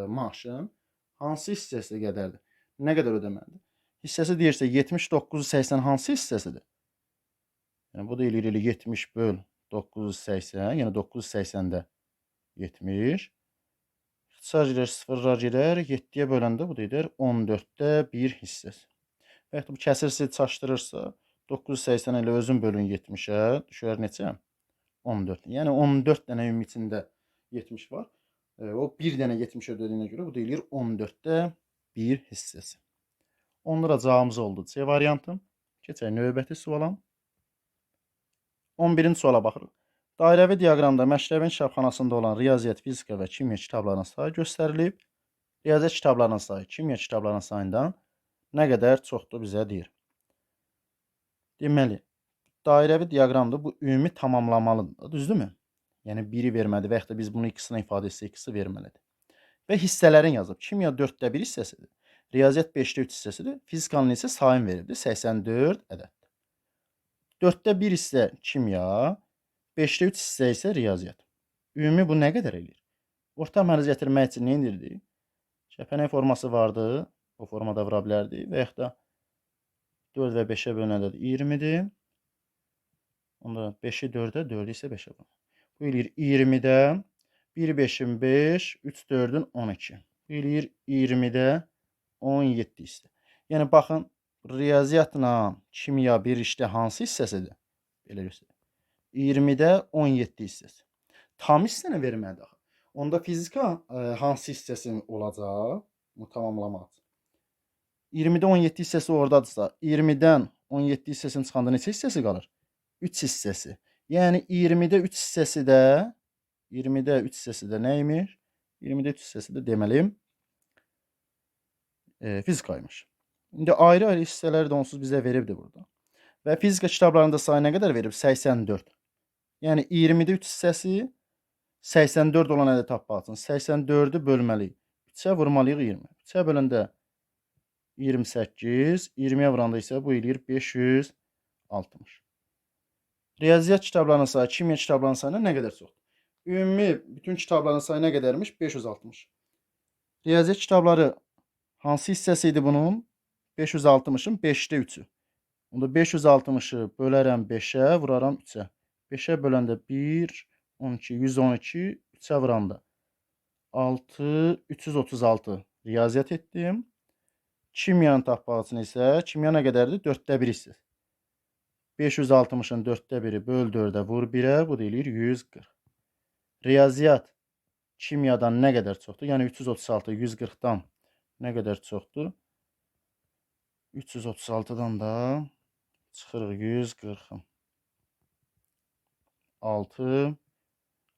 maaşın hansı hissəsi qədərdir? Nə qədər ödəməlidir? Hissəsi deyirsə 7980 hansı hissəsidir? Yəni, bu da eləyir 70 böl 980, yəni 980-də 70. İxtisar girer, sıfırlar girer, 7-yə böləndə bu da edir 14-də 1 hissəsi. Və yaxud bu kəsirsiz çaşdırırsa, 980 ilə özün bölün 70-ə, düşər neçə? 14. Yəni 14 dənə ümumi içində 70 var. O 1 dənə 70 ödədiyinə görə bu da eləyir 14-də 1 hissəsi. Onlara cavabımız oldu C variantı. Keçək növbəti suala. 11-ci suala baxırıq. Dairəvi diaqramda məktəbin kitabxanasında olan riyaziyyat, fizika və kimya kitablarının sayı göstərilib. Riyaziyyat kitablarının sayı kimya kitablarının sayından nə qədər çoxdur bizə deyir. Deməli, dairəvi diaqramda bu ümumi tamamlamalıdır, düzdürmü? Yəni 1-i verməlidir və yaxud da biz bunu 2-sini ifadə etsə 2-si verməlidir. Və hissələrin yazıb. Kimya 4-də 1 hissəsidir. Riyaziyyat 5-də 3 hissəsidir. Fizikanın isə sayın verildi 84 ədəddir. 4-də 1 hissə kimya, 5-də 3 hissə isə riyaziyyat. Ümumi bu nə qədər eləyir? Orta mərz gətirmək üçün nə edirdik? Kəpənək forması vardı. O formada vura bilərdik. Və yaxud da 4 və 5-ə bölünəndə 20-dir. Onda 5-i 4-ə, 4-ü isə 5-ə bölünür. Bu eləyir 20-də 1 5-in 5, 3 4-ün 12. Bu eləyir 20-də 17 hissə. Yəni baxın, riyaziyyatla kimya bir işdə hansı hissəsidir? Belə göstərir. 20-də 17 hissəsi. Tam hissəni verməlidir. Onda fizika hansı hissəsi olacaq? Bu tamamlamaq. 20-də 17 hissəsi oradadırsa, 20-dən 17 hissəsini çıxanda neçə hissəsi qalır? 3 hissəsi. Yəni 20-də 3 hissəsi də nə imiş? 20-də 3 hissəsi də deməli fizikaymış. İndi ayrı-ayrı hissələri də onsuz bizə veribdir burada. Və fizika kitablarında sayı nə qədər verib? 84. Yəni 20-də 3 hissəsi 84 olan ədəd tapmaq üçün 84-ü bölməliyik. 3-ə vurmalıyıq 20. 3-ə böləndə 28, 20-yə vuranda isə bu eləyir 560. Riyaziyyat kitablarının sayı kimya kitablarının sayına nə qədər çoxdur? Ümumi bütün kitabların sayı nə qədərmiş? 560. Riyaziyyat kitabları hansı hissəsi idi bunun? 560-ın 5-də 3-ü. Onda 560-ı bölərəm 5-ə, vuraram 3-ə. 5-ə böləndə 1, 12, 112, 3-ə vuranda 6, 336 riyaziyyat etdim. Kimyanın tapmağını isə kimya nə qədərdir? 4də 1 isə. 560-ın 4də 1-i böl 4-ə vur 1-ə, bu da eləyir 140. Riyaziyyat kimyadan nə qədər çoxdur? Yəni 336 140-dan nə qədər çoxdur? 336-dan da çıxırıq 140-ın 6,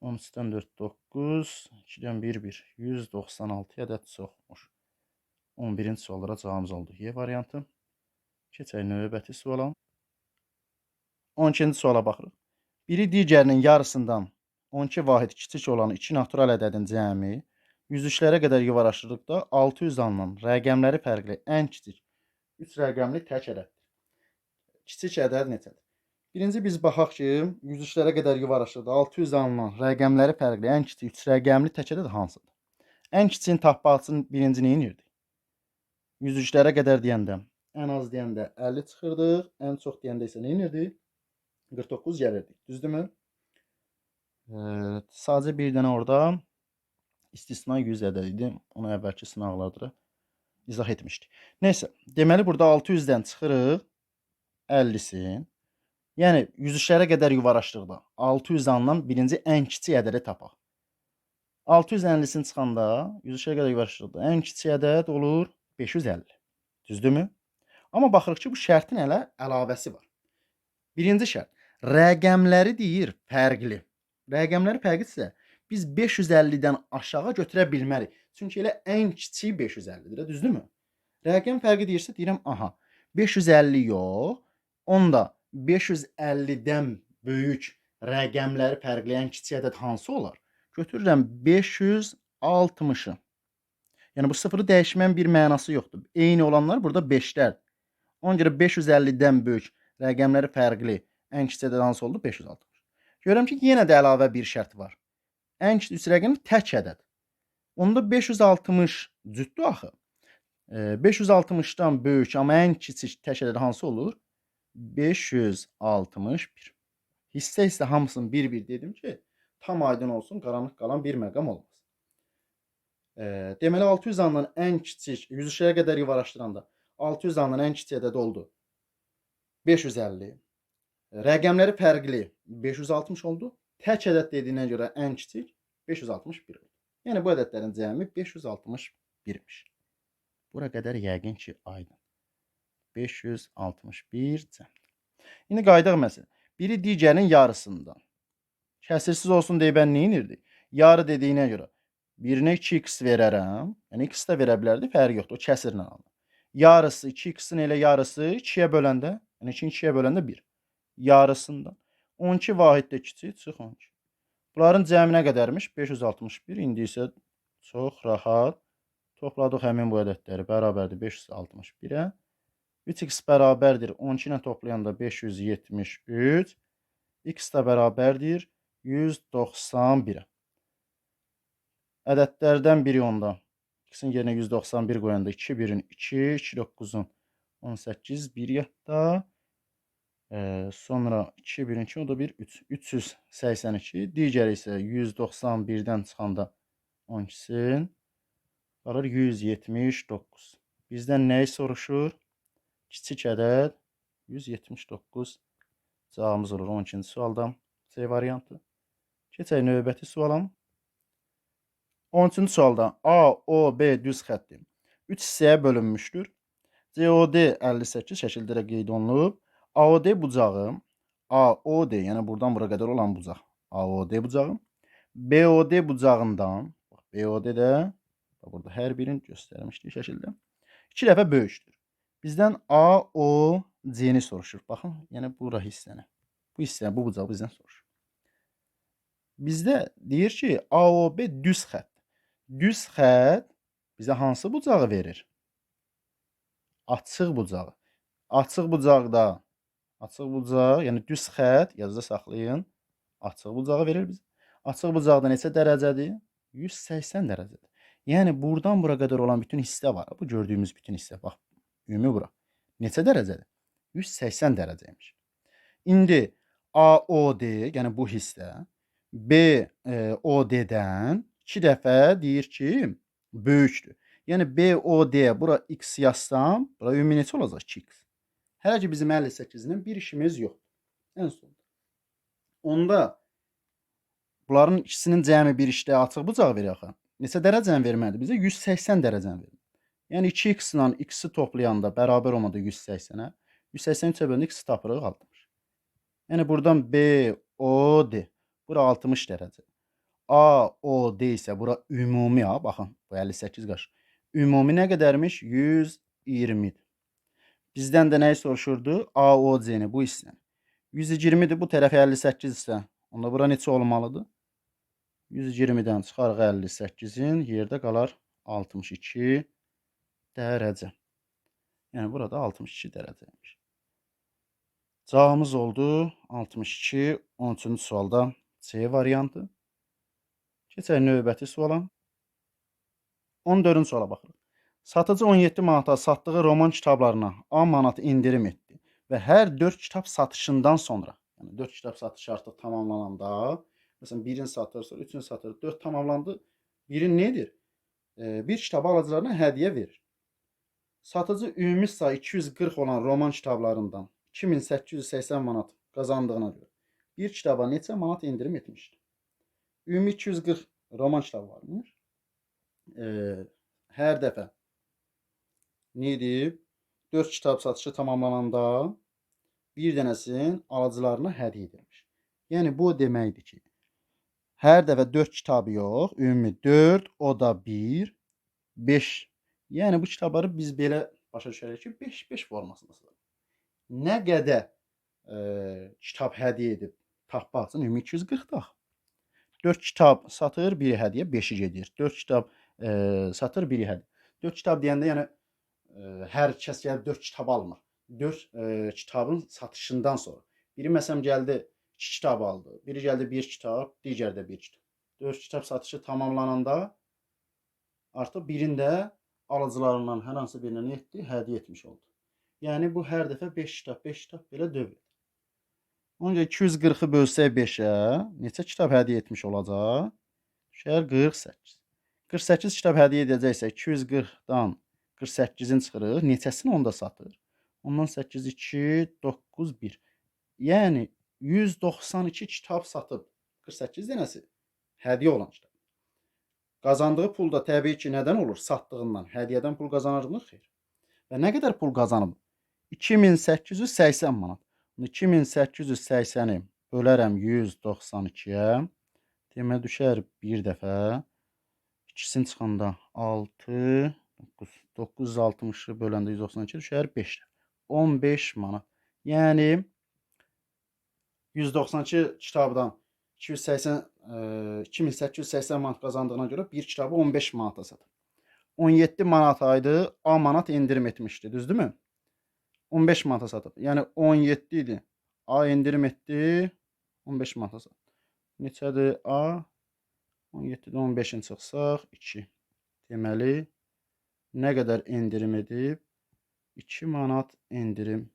13-dən 4 9, 2-dən 1 1, 196 ədəd çoxmuş. 11-ci suallara cavabımız oldu. Y variantı. Keçək növbəti suala. 12-ci suala baxırıq. Biri digərinin yarısından 12 vahid kiçik olan 2 natural ədədin cəmi 103-lərə qədər yuvarlaşdırdıqda 600 alınan rəqəmləri fərqli ən kiçik 3 rəqəmli tək ədəddir. Kiçik ədəd neçədir? Birinci biz baxaq ki, 103-lərə qədər yuvarlaşdırdıqda 600 alınan rəqəmləri fərqli ən kiçik 3 rəqəmli tək ədəd hansıdır? Ən kiçiyin tapmaq üçün birinci nə edirdik? 103-lərə qədər deyəndə, ən az deyəndə 50 çıxırdıq, ən çox deyəndə isə nə edirdik? 49 gəlirdik. Düzdürmü? Sadəcə bir dənə orada istisna 100 ədəd idi. Onu əvvəlki sınaqlarda izah etmişdik. Neysə, deməli burada 600-dən çıxırıq 50-sin. Yəni 103-lərə qədər yuvarlaşdırdıqda 600 alınan birinci ən kiçik ədədi tapaq. 650-sin çıxanda 103-lərə qədər yuvarlaşdırdıqda ən kiçik ədəd olur 550. Düzdürmü? Amma baxırıq ki, bu şərtin hələ əlavəsi var. Birinci şərt, rəqəmləri deyir fərqli. Rəqəmləri fərqlidirsə, biz 550-dən aşağı götürə bilmərik. Çünki elə ən kiçiyi 550-dir, düzdürmü? Rəqəm fərqi deyirsə, deyirəm, aha, 550 yox, onda 550-dən böyük rəqəmləri fərqləyən kiçik ədəd hansı olar? Götürürəm 560-ı. Yəni bu sıfırı dəyişmən bir mənası yoxdur. Eyni olanlar burada 5-lər. Ona görə 550-dən böyük rəqəmləri fərqli ən kiçik ədəd hansı oldu? 560. Görürəm ki, yenə də əlavə bir şərt var. Ən kiçik 3 rəqəmi tək ədəd. Onda 560 cütdür axı. 560-dan böyük, amma ən kiçik tək ədəd hansı olur? 561. Hissə hamısını bir-bir dedim ki, tam aydın olsun, qaranlıq qalan bir məqam olmaz. Deməli 600 alınan ən kiçik 103-lərə qədər yuvarlaşdıranda 600 alınan ən kiçik ədəd oldu 550. Rəqəmləri fərqli 560 oldu. Tək ədəd dediyinə görə ən kiçik 561 oldu. Yəni bu ədədlərin cəmi 561-miş. Bura qədər yəqin ki, aydın. 561 cəm. İndi qaydaq məsələ. Biri digərinin yarısından. Kəsirsiz olsun deyə mən nə edirdik? Yarı dediyinə görə birinə 2x verərəm. Yəni x də verə bilərdi, fərqi yoxdur. O kəsirlə alınır. Yarısı 2x-in elə yarısı 2-yə böləndə, yəni 2-ni 2-yə böləndə 1. Yarısından. 12 vahiddə kiçik çıx 12. Bunların cəmi nə qədərmiş? 561. İndi isə çox rahat topladıq həmin bu ədədləri. Bərabərdir 561-ə. 3x bərabərdir 12 ilə toplayanda 573. X də bərabərdir 191-ə. Ədədlərdən biri onda. X-in yerinə 191 qoyanda 2 1-in 2, 2 9-un 18, 1 yadda. Sonra 2 1-in 2, o da 1, 3. 382. Digəri isə 191-dən çıxanda 12-sin. Qalır 179. Bizdən nəyi soruşur? Kiçik ədəd 179 cavabımız olur 12-ci sualda. C variantı. Keçək növbəti suala. 13-cü sualda A, O, B düz xətti 3 hissəyə bölünmüşdür. COD 58 şəkildə qeyd olunub. AOD bucağı, AOD, yəni buradan bura qədər olan bucaq, AOD bucağı, BOD bucağından, BOD də burada hər birini göstərmişdik şəkildə 2 dəfə böyükdür. Bizdən AOC-ni soruşur. Baxın, yəni bura hissəni. Bu hissəni, bu bucağı bizdən soruşur. Bizdə deyir ki, AOB düz xətt. Düz xətt bizə hansı bucağı verir? Açıq bucağı. Açıq bucaqda, açıq bucaq, yəni düz xətt, yazıda saxlayın, açıq bucağı verir bizə. Açıq bucaqda neçə dərəcədir? 180 dərəcədir. Yəni buradan bura qədər olan bütün hissə var. Bu gördüyümüz bütün hissə, bax, ümumi bura. Neçə dərəcədir? 180 dərəcəymiş. İndi AOD, yəni bu hissə BOD-dən 2 dəfə deyir ki, böyükdür. Yəni BOD bura x yazsam, bura ümumi neçə olacaq? 2x. Hələ ki bizim 58-dən bir işimiz yoxdur. Ən sonda. Onda bunların ikisinin cəmi bir işdə açıq bucaq verir axı. Neçə dərəcəni verməlidir bizə? 180 dərəcəni verir. Yəni 2x ilə x-i toplayanda bərabər olmadı 180-ə. 183-ə bölündə x tapırıq 60. Yəni buradan BOD bura 60 dərəcə. AOD isə bura ümumi ha, baxın, bu 58 qaç. Ümumi nə qədərmiş? 120-dir. Bizdən də nəyi soruşurdu? AOC-ni bu hissəni. 120-dir, bu tərəf 58 isə, onda bura neçə olmalıdır? 120-dən çıxarıq 58-in, yerdə qalar 62 dərəcə. Yəni burada 62 dərəcəymiş. Cavabımız oldu 62. 13-cü sualda C variantı. Keçək növbəti suala. 14-cü suala baxırıq. Satıcı 17 manata satdığı roman kitablarına A manat indirim etdi və hər 4 kitab satışından sonra, yəni 4 kitab satışı artıq tamamlananda, məsələn, birini satır, sonra 3-ünü satır, 4 tamamlandı, biri nedir? Bir kitabı alıcılarına hədiyyə verir. Satıcı ümumi sayı 240 olan roman kitablarından 2880 manat qazandığına görə bir kitaba neçə manat indirim etmişdir? Ümumi 240 roman kitabı varmış. Hər dəfə nedir? 4 kitab satışı tamamlananda bir dənəsinin alıcılarına hədiyyə edilmiş. Yəni bu deməkdir ki, hər dəfə 4 kitabı yox, ümumi 4, o da 1, 5. Yəni bu kitabları biz belə başa düşərik ki, 5-5 formasında satılır. Nə qədər kitab hədiyyə edib tapmaq üçün ümumi 240 dax. 4 kitab satır, biri hədiyyə, 5-i gedir. 4 kitab satır, biri hədiyyə. 4 kitab deyəndə yəni hər kəs gəlib 4 kitab almır. 4 kitabın satışından sonra. Biri məsələn gəldi 2 kitab aldı. Biri gəldi 1 kitab, digəri də 1 kitab. 4 kitab satışı tamamlananda artıq birində alıcılarından hər hansı birinə nə etdi? Hədiyyə etmiş oldu. Yəni bu hər dəfə 5 kitab belə dövr edir. Onca 240-ı bölsək 5-ə neçə kitab hədiyyə etmiş olacaq? Düşər 48. 48 kitab hədiyyə edəcəksə 240-dan 48-in çıxırıq. Neçəsini onda satır? Ondan 8, 2, 9, 1. Yəni 192 kitab satıb 48 dənəsi hədiyyə olan kitab. Qazandığı pul da təbii ki, nədən olur? Satdığından. Hədiyyədən pul qazanırdımı? Xeyr. Və nə qədər pul qazanıb? 2880 manat. 2880-i bölərəm 192-yə. Demək düşər bir dəfə. İkisini çıxanda 6, 9, 960-ı böləndə 192 düşər 5 dəfə. 15 manat. Yəni 192 kitabdan 2880 manat qazandığına görə bir kitabı 15 manata satır. 17 manat aydı, A manat indirim etmişdi, düzdürmü? 15 manata satıb. Yəni 17 idi. A indirim etdi, 15 manata satıb. Neçədir A? 17-dən 15-in çıxsaq 2. Deməli, nə qədər indirim edib? 2 manat indirim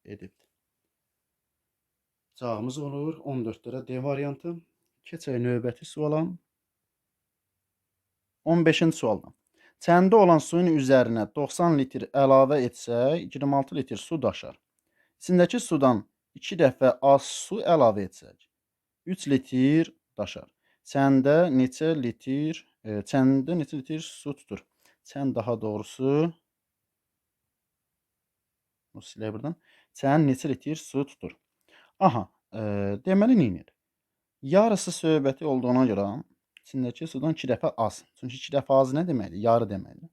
edibdir. Cavabımız olur 14-lərə D variantı. Keçək növbəti suala. 15-ci sualdan. Çəndə olan suyun üzərinə 90 litr əlavə etsək, 26 litr su daşar. İçindəki sudan 2 dəfə az su əlavə etsək, 3 litr daşar. Çəndə neçə litr su tutur? Çən daha doğrusu silək buradan. Çən neçə litr su tutur? Aha, deməli neynir? Yarısı söhbəti olduğuna görə içindəki sudan 2 dəfə az. Çünki 2 dəfə az nə deməkdir? Yarı deməkdir.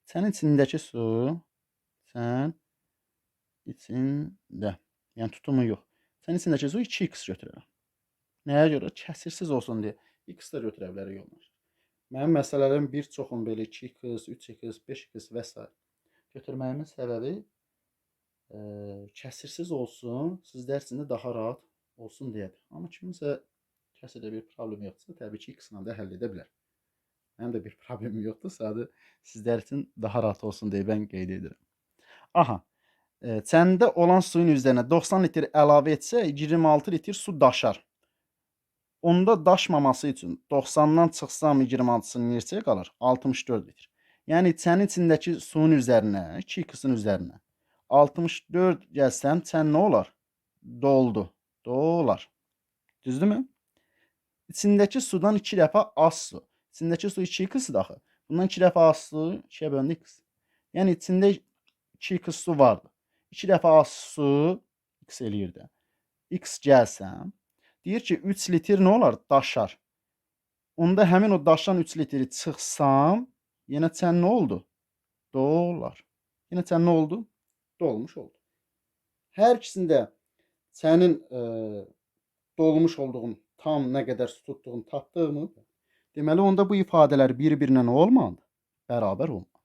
Çənin içindəki su, çən içində, yəni tutumu yox. Çənin içindəki su 2x götürərəm. Nəyə görə? Kəsirsiz olsun deyə. X də götürə bilərik yollar. Mənim məsələlərim bir çoxun belə 2x, 3x, 5x və s. götürməyimin səbəbi kəsirsiz olsun, sizlər üçün də daha rahat olsun deyədir. Amma kiminsə kəsirdə bir problem yoxdursa, təbii ki, x-la da həll edə bilər. Mənim də bir problemim yoxdur, sadəcə sizlər üçün daha rahat olsun deyə mən qeyd edirəm. Aha, çəndə olan suyun üzərinə 90 litr əlavə etsə, 26 litr su daşar. Onda daşmaması üçün 90-dan çıxsam 26-sının neçəyə qalır? 64 litr. Yəni çənin içindəki suyun üzərinə, 2x-in üzərinə 64 gəlsəm, çən nə olar? Doldu. Dolar. Düzdürmü? İçindəki sudan 2 dəfə az su. İçindəki su 2x-dir axı. Bundan 2 dəfə az su 2-yə bölündü x. Yəni içində 2x su vardı. 2 dəfə az su x eləyir də. X gəlsəm, deyir ki, 3 litr nə olar? Daşar. Onda həmin o daşan 3 litri çıxsam, yenə çən nə oldu? Dolar. Yenə çən nə oldu? Dolmuş oldu. Hər ikisində çənin dolmuş olduğunu, tam nə qədər su tutduğunu tapdığımı, deməli onda bu ifadələr bir-birinə nə olmalıdır? Bərabər olmalıdır.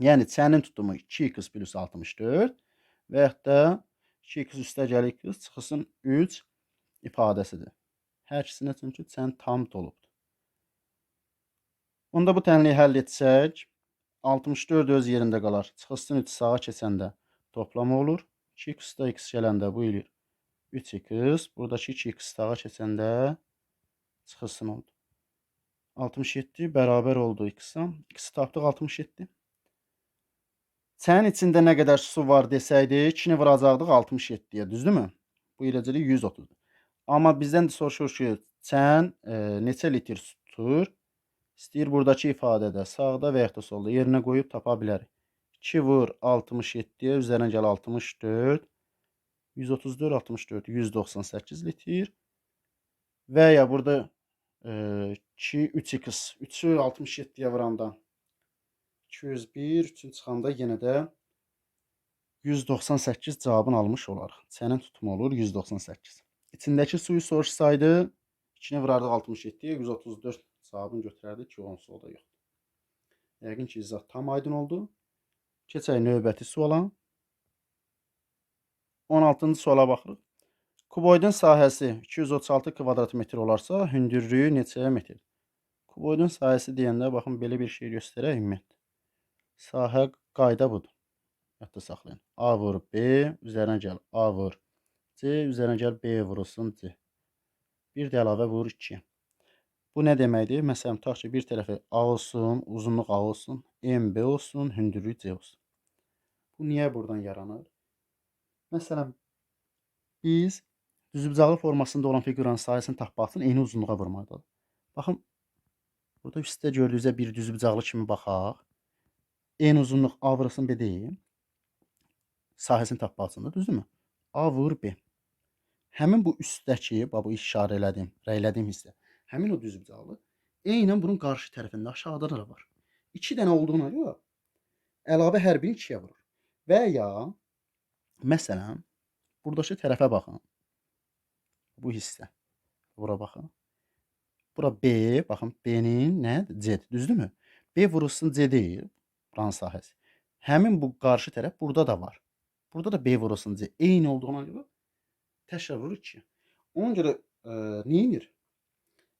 Yəni çənin tutumu 2x plus 64 və yaxud da 2x üstəgəl x çıxılsın 3 ifadəsidir. Hər ikisinə çünki çən tam dolubdur. Onda bu tənliyi həll etsək, 64 öz yerində qalar. Çıxılsın 3 sağa keçəndə toplama olur. 2x da x gələndə bu eləyir 3x. Buradakı 2x sağa keçəndə çıxılsın oldu. 67 bərabər oldu x-a. X-i tapdıq 67. Çənin içində nə qədər su var desəydi, 2-ni vuracaqdıq 67-yə, düzdürmü? Bu eləcəlik 130-dur. Amma bizdən də soruşur ki, çən neçə litr su tutur? İstəyir buradakı ifadədə sağda və yaxud da solda yerinə qoyub tapa bilərik. 2 vur 67-yə, üzərinə gəl 64. 134, 64, 198 litr. Və ya burada 2, 3x. 3-ü 67-yə vuranda 201, 3-ü çıxanda yenə də 198 cavabını almış olarıq. Çənin tutumu olur 198. İçindəki suyu soruşsaydı, 2-ni vurardıq 67-yə, 134 cavabını götürərdik ki, onsuz o da yoxdur. Yəqin ki, izah tam aydın oldu. Keçək növbəti suala. 16-cı suala baxırıq. Kuboidin sahəsi 236 kvadrat metr olarsa, hündürlüyü neçəyə metrdir? Kuboidin sahəsi deyəndə, baxın, belə bir şey göstərək ümumiyyətlə. Sahə qayda budur. Yadda saxlayın. A vur B, üzərinə gəl A vur C, üzərinə gəl B vurulsun C. Bir də əlavə vur 2. Bu nə deməkdir? Məsələn, tutaq ki, bir tərəfi A olsun, uzunluq A olsun, MB olsun, hündürlük C olsun. Bu niyə buradan yaranır? Məsələn, biz düzbucaqlı formasında olan fiquranın sahəsinin tapmaq üçün eyni uzunluğa vurmalıdır. Baxın, burada üstdə gördüyünüzdə bir düzbucaqlı kimi baxaq. Eyni uzunluq A vurulsun B deyil. Sahəsini tapmaq üçün, düzdürmü? A vur B. Həmin bu üstdəki, bu işarə elədim, rəylədiyim hissə, həmin o düzbucaqlı eynən bunun qarşı tərəfində aşağıda da var. 2 dənə olduğuna görə əlavə hər birini 2-yə vurur. Və ya məsələn, buradakı tərəfə baxın. Bu hissə. Bura baxın. Bura B, baxın B-nin nədir? C, düzdürmü? B vurulsun C deyil, buranın sahəsi. Həmin bu qarşı tərəf burada da var. Burada da B vurulsun C. Eyni olduğuna görə təkrar vurur 2. Ona görə neyinir?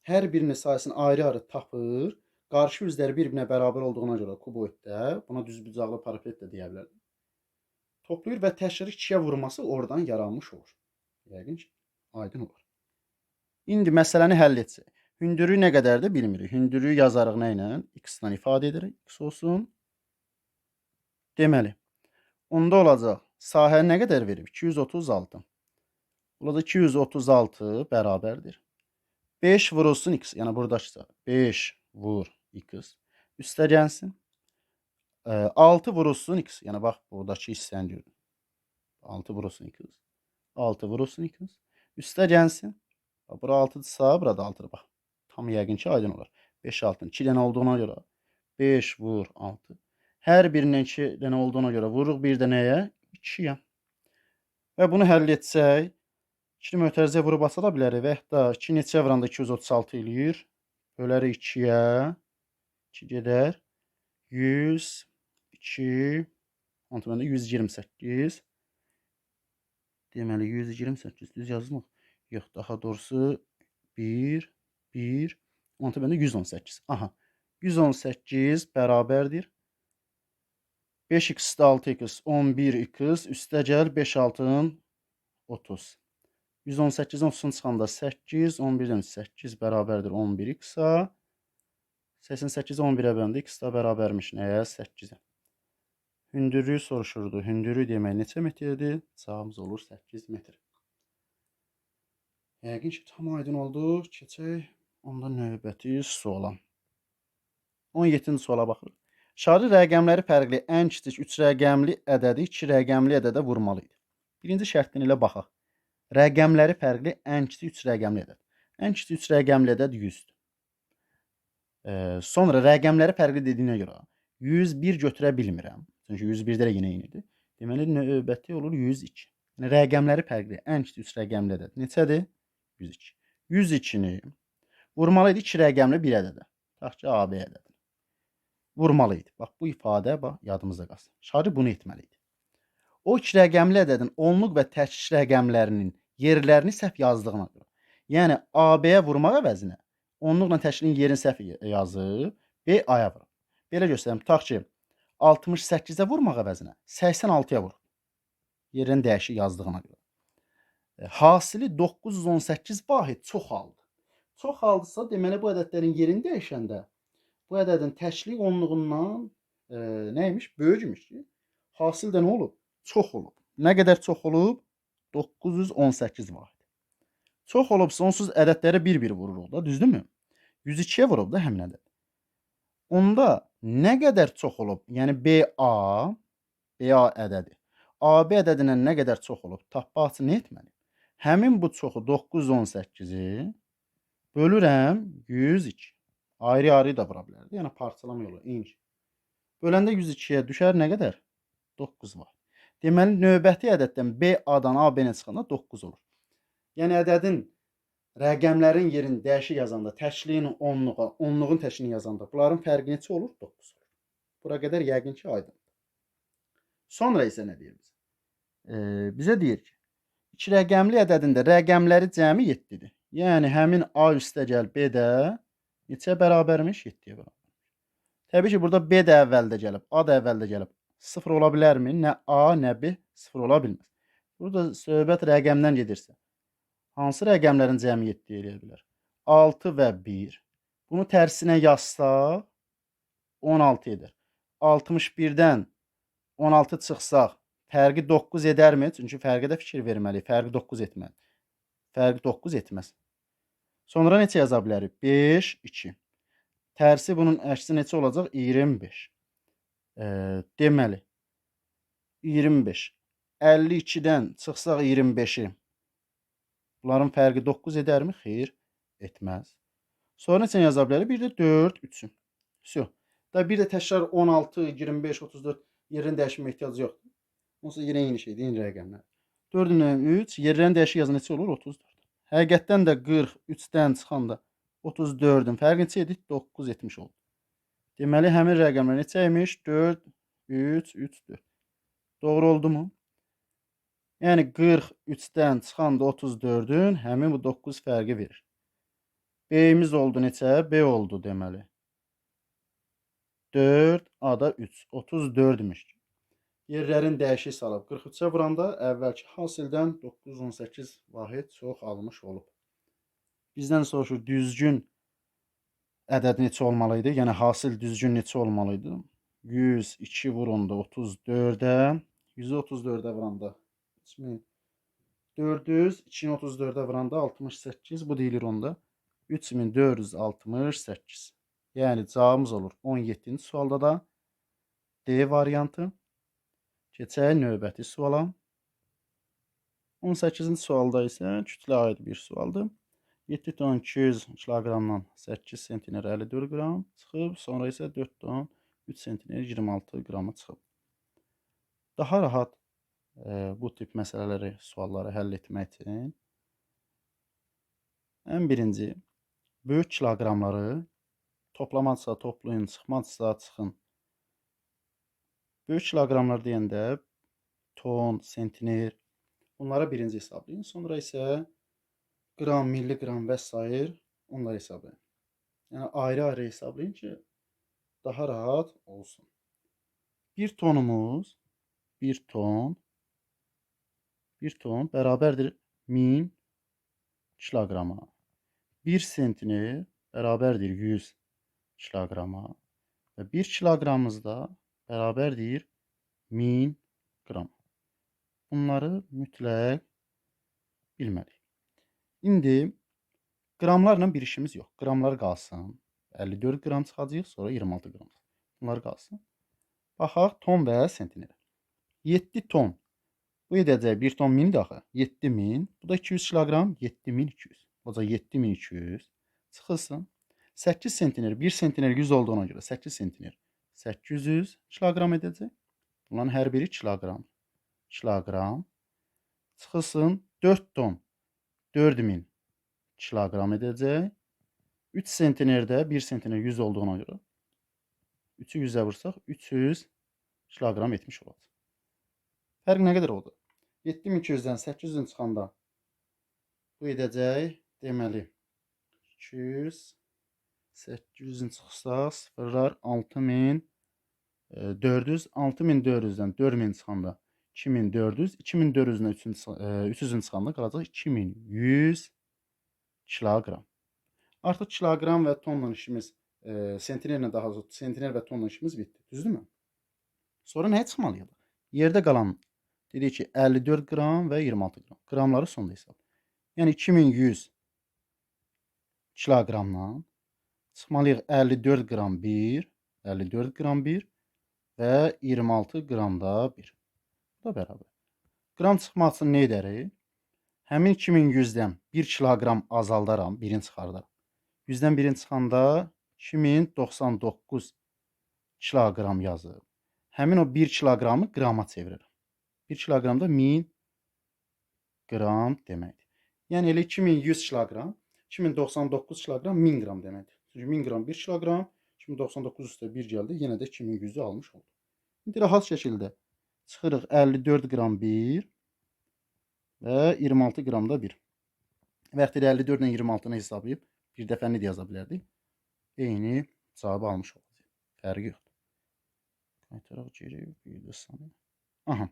Hər birinin sahəsini ayrı-ayrı tapır. Qarşı üzləri bir-birinə bərabər olduğuna görə kuboiddə, buna düzbucaqlı parapet də deyə bilərik. Toplayır və təkrar 2-yə vurması oradan yaranmış olur. Yəqin ki, aydın olur. İndi məsələni həll etsək. Hündürlüyü nə qədərdir bilmirik. Hündürlüyü yazarıq nə ilə? X-dan ifadə edirik. X olsun. Deməli, onda olacaq. Sahə nə qədər verib? 236. Burada 236 bərabərdir. 5 vurulsun x. Yəni buradakı 5 vur x. Üstə gəlsin. 6 vurulsun x. Yəni bax buradakı hissəni görün. 6 vurulsun x. 6 vurulsun x. Üstə gəlsin. Bura 6-dırsa, burada 6-dır bax. Tam yəqin ki, aydın olar. 5 6-nın 2 dənə olduğuna görə 5 vur 6. Hər birindən 2 dənə olduğuna görə vururuq bir dənəyə 2-yə. Və bunu həll etsək, 2-ni mötərizəyə vurub asa da bilərik və yaxud da 2 neçəyə vuranda 236 eləyir. Bölərik 2-yə. 2 gedər. 100, 2, 128. Deməli 128 düz yazılmır. Yox, daha doğrusu 1, 1, 118. Aha, 118 bərabərdir. 5x-də 6x, 11x, üstə gəl 5 6-nın 30. 118-dən 30-un çıxanda 8, 11-dən 8 bərabərdir 11x-a. 88-i 11-ə böldü, x da bərabərmiş nəyə? 8-ə. Hündürlüyü soruşurdu. Hündürlük demək neçə metrdir? Cavabımız olur 8 metr. Yəqin ki, tam aydın oldu. Keçək onda növbəti suala. 17-ci suala baxırıq. Aşağı rəqəmləri fərqli ən kiçik 3 rəqəmli ədədi 2 rəqəmli ədədə vurmalı idi. Birinci şərtini ilə baxaq. Rəqəmləri fərqli ən kiçik 3 rəqəmli ədəd. Ən kiçik 3 rəqəmli ədəd 100-dür. Sonra rəqəmləri fərqli dediyinə görə 101 götürə bilmirəm. Çünki 101-də də yenə eynidir. Deməli növbəti olur 102. Yəni rəqəmləri fərqli ən kiçik 3 rəqəmli ədəd neçədir? 102. 102-ni vurmalı idi 2 rəqəmli bir ədədə. Tutaq ki, AB ədədi. Vurmalı idi. Bax bu ifadə yadımızda qalsın. Şari bunu etməli idi. O 2 rəqəmli ədədin onluq və təkcil rəqəmlərinin yerlərini səhv yazdığına görə. Yəni AB-yə vurmaq əvəzinə onluqla təkcilin yerini səhv yazıb B-aya vurur. Belə göstərim. Tutaq ki, 68-ə vurmaq əvəzinə 86-ya vurur. Yerini dəyişik yazdığına görə. Hasili 918 vahid çoxaldı. Çoxaldısa, deməli bu ədədlərin yerini dəyişəndə bu ədədin təkli onluğundan neymiş? Böyükmüş ki, hasil də nə olub? Çox olub. Nə qədər çox olub? 918 vahid. Çox olubsa onsuz ədədləri bir-bir vururuq da, düzdürmü? 102-yə vurub da həmin ədəd. Onda nə qədər çox olub? Yəni BA ədədi. AB ədədindən nə qədər çox olub? Tapmaq üçün nə etməli? Həmin bu çoxu 918-i bölürəm 102. Ayrı-ayrı da vura bilərdi. Yəni parçalama yolu eyni. Böləndə 102-yə düşər nə qədər? 9 var. Deməli növbəti ədəddən BA-dan AB-nə çıxanda 9 olur. Yəni ədədin rəqəmlərin yerini dəyişik yazanda, təkliyin onluğa, onluğun təkliyin yazanda bunların fərqi neçə olur? 9 olur. Bura qədər yəqin ki, aydındır. Sonra isə nə deyir bizə? Bizə deyir ki, 2 rəqəmli ədədində rəqəmləri cəmi 7-dir. Yəni həmin A üstə gəl B də neçə bərabərmiş? 7-yə bərabər. Təbii ki, burada B də əvvəldə gəlib, A da əvvəldə gəlib. 0 ola bilərmi? Nə A, nə B 0 ola bilməz. Burada söhbət rəqəmdən gedirsə, hansı rəqəmlərin cəmi 7 eləyə bilər? 6 və 1. Bunu tərsinə yazsaq 16 edir. 61-dən 16 çıxsaq fərqi 9 edərmi? Çünki fərqə də fikir verməliyik. Fərqi 9 etməli. Fərqi 9 etməz. Sonra neçə yaza bilərik? 5, 2. Tərsi bunun əksi neçə olacaq? 25. Deməli, 25. 52-dən çıxsaq 25-i. Bunların fərqi 9 edərmi? Xeyr, etməz. Sonra neçə yaza bilərik? Bir də 4, 3. Всё. Da bir də təkrar 16, 25, 34 yerini dəyişmə ehtiyacı yoxdur. Onsuz yenə eyni şeydir, eyni rəqəmlər. 4-dən 3, yerlərini dəyişik yazan neçə olur? 34. Həqiqətdən də 43-dən çıxanda 34-ün fərqi neçə edir? 9 etmiş oldu. Deməli, həmin rəqəmlər neçə imiş? 4, 3, 3, 4. Doğru oldu mu? Yəni 43-dən çıxanda 34-ün həmin bu 9 fərqi verir. B-imiz oldu neçə? B oldu deməli. 4, A da 3. 34-müş. Yerlərin dəyişik salıb 43-ə vuranda əvvəlki hasildən 918 vahid çox almış olub. Bizdən soruşur düzgün ədəd neçə olmalı idi? Yəni hasil düzgün neçə olmalı idi? 102 vurunda 34-ə, 134-ə vuranda 3400, 234-ə vuranda 68, bu deyilir onda 3468. Yəni cavabımız olur 17-ci sualda da D variantı. Keçək növbəti suala. 18-ci sualda isə kütlə aid bir sualdır. 7 ton 200 kiloqramdan 8 sentiner 54 qram çıxıb, sonra isə 4 ton 3 sentiner 26 qrama çıxıb. Daha rahat bu tip məsələləri, sualları həll etmək üçün ən birinci böyük kiloqramları toplamadsa toplayın, çıxmadsa çıxın. Böyük kiloqramlar deyəndə ton, sentiner bunları birinci hesablayın. Sonra isə qram, milliqram və s. onları hesablayın. Yəni ayrı-ayrı hesablayın ki, daha rahat olsun. Bir tonumuz, bir ton bərabərdir 1000 kiloqrama. 1 sentner bərabərdir 100 kiloqrama və 1 kiloqramımız da bərabərdir 1000 qram. Bunları mütləq bilmədik. İndi qramlarla bir işimiz yox. Qramlar qalsın. 54 qram çıxacaq, sonra 26 qram. Bunlar qalsın. Baxaq ton və sentnerə. 7 ton. Bu edəcək 1 ton 1000 axı. 7000. Bu da 200 kiloqram 7200. Oca 7200 çıxılsın. 8 sentner 1 sentner 100 olduğuna görə 8 sentner 800 kiloqram edəcək. Bunların hər biri kiloqram. Kiloqram çıxılsın. 4 ton 4000 kiloqram edəcək. 3 sentnerdə 1 sentner 100 olduğuna görə 3'ü 100'e vursaq 300 kiloqram etmiş olacaq. Fərq nə qədər oldu? 7200-dən 800-ün çıxanda bu edəcək deməli 200 800-ün çıxsaq sıfırlar 6400 6400-dən 4000 çıxanda 2400 2400-dən 300-ün çıxanda qalacaq 2100 kiloqram. Artıq kiloqram və tonla işimiz sentnerlə daha doğrusu sentner və tonla işimiz bitdi. Düzdürmü? Sonra nəyə çıxmalıyıq? Yerdə qalan dedik ki 54 qram və 26 qram. Qramları sonda hesab. Yəni 2100 kiloqramdan çıxmalıyıq 54 qram 1, 54 qram 1 və 26 qram da 1. Bu da bərabər. Qram çıxmaq üçün nə edərik? Həmin 2100-dən 1 kiloqram azaldaram, birini çıxardaram. 100-dən birini çıxanda 2099 kiloqram yazıb. Həmin o 1 kiloqramı qrama çevirirəm. 1 kiloqram da 1000 qram deməkdir. Yəni elə 2100 kiloqram, 2099 kiloqram 1000 qram deməkdir. Çünki 1000 qram 1 kiloqram, 2099 üstə 1 gəldi, yenə də 2100-ü almış olduq. İndi rahat şəkildə çıxırıq 54 qram 1 və 26 qram da 1. Vaxtilə 54 ilə 26-nı hesablayıb bir dəfə nə yaza bilərdik? Eyni cavabı almış olacaq. Fərqi yoxdur. Qaytaraq geri bir də sana. Aha.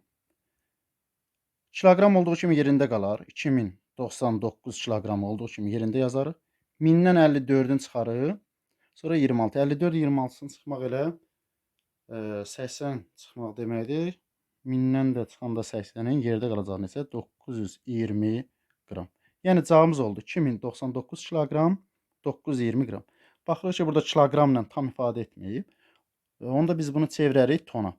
Kiloqram olduğu kimi yerində qalar. 2099 kiloqram olduğu kimi yerində yazarıq. 1000-dən 54-ün çıxarıq. Sonra 26. 54 26-sını çıxmaq elə 80 çıxmaq deməkdir. 1000-dən də çıxanda 80-in yerdə qalacaq neçə? 920 qram. Yəni cavabımız oldu 2099 kiloqram 920 qram. Baxırıq ki, burada kiloqramla tam ifadə etməyib. Onda biz bunu çevirərik tona.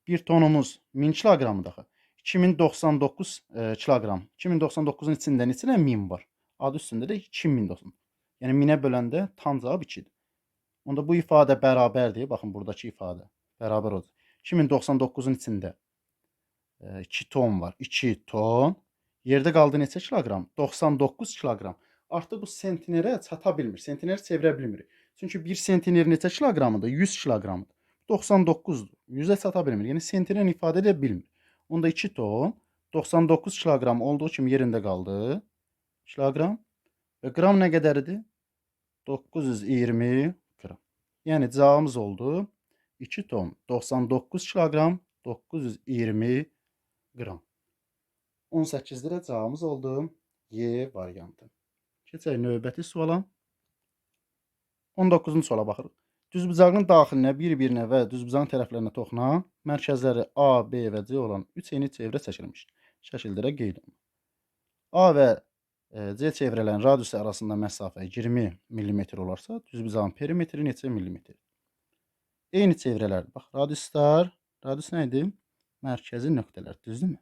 Bir tonumuz 1000 kiloqramdır axı. 2099 kiloqram. 2099-un içində neçə 1000 var? Adı üstündə də 2090. Yəni 1000-ə böləndə tam cavab 2-dir. Onda bu ifadə bərabərdir. Baxın buradakı ifadə bərabər olacaq. 2099-un içində 2 ton var. 2 ton. Yerdə qaldı neçə kiloqram? 99 kiloqram. Artıq bu sentnerə çata bilmir. Sentneri çevirə bilmirik. Çünki 1 sentner neçə kiloqramıdır? 100 kiloqramıdır. 99-dur. 100-ə çata bilmir. Yəni sentnerlə ifadə edə bilmir. Onda 2 ton 99 kiloqram olduğu kimi yerində qaldı. Kiloqram və qram nə qədərdir? 920 qram. Yəni cavabımız oldu 2 ton 99 kiloqram 920 qram. 18 lirə cavabımız oldu Y variantı. Keçək növbəti suala. 19-cu suala baxırıq. Düzbucağın daxilinə, bir-birinə və düzbucağın tərəflərinə toxunan mərkəzləri A, B və C olan 3 eyni çevrə çəkilmiş. Şəkillərə qeyd olunur. A və C çevrələrin radiusu arasında məsafə 20 mm olarsa, düzbucağın perimetri neçə millimetrdir? Eyni çevrələrdir. Bax, radiuslar, radius nə idi? Mərkəzi nöqtələr, düzdürmü?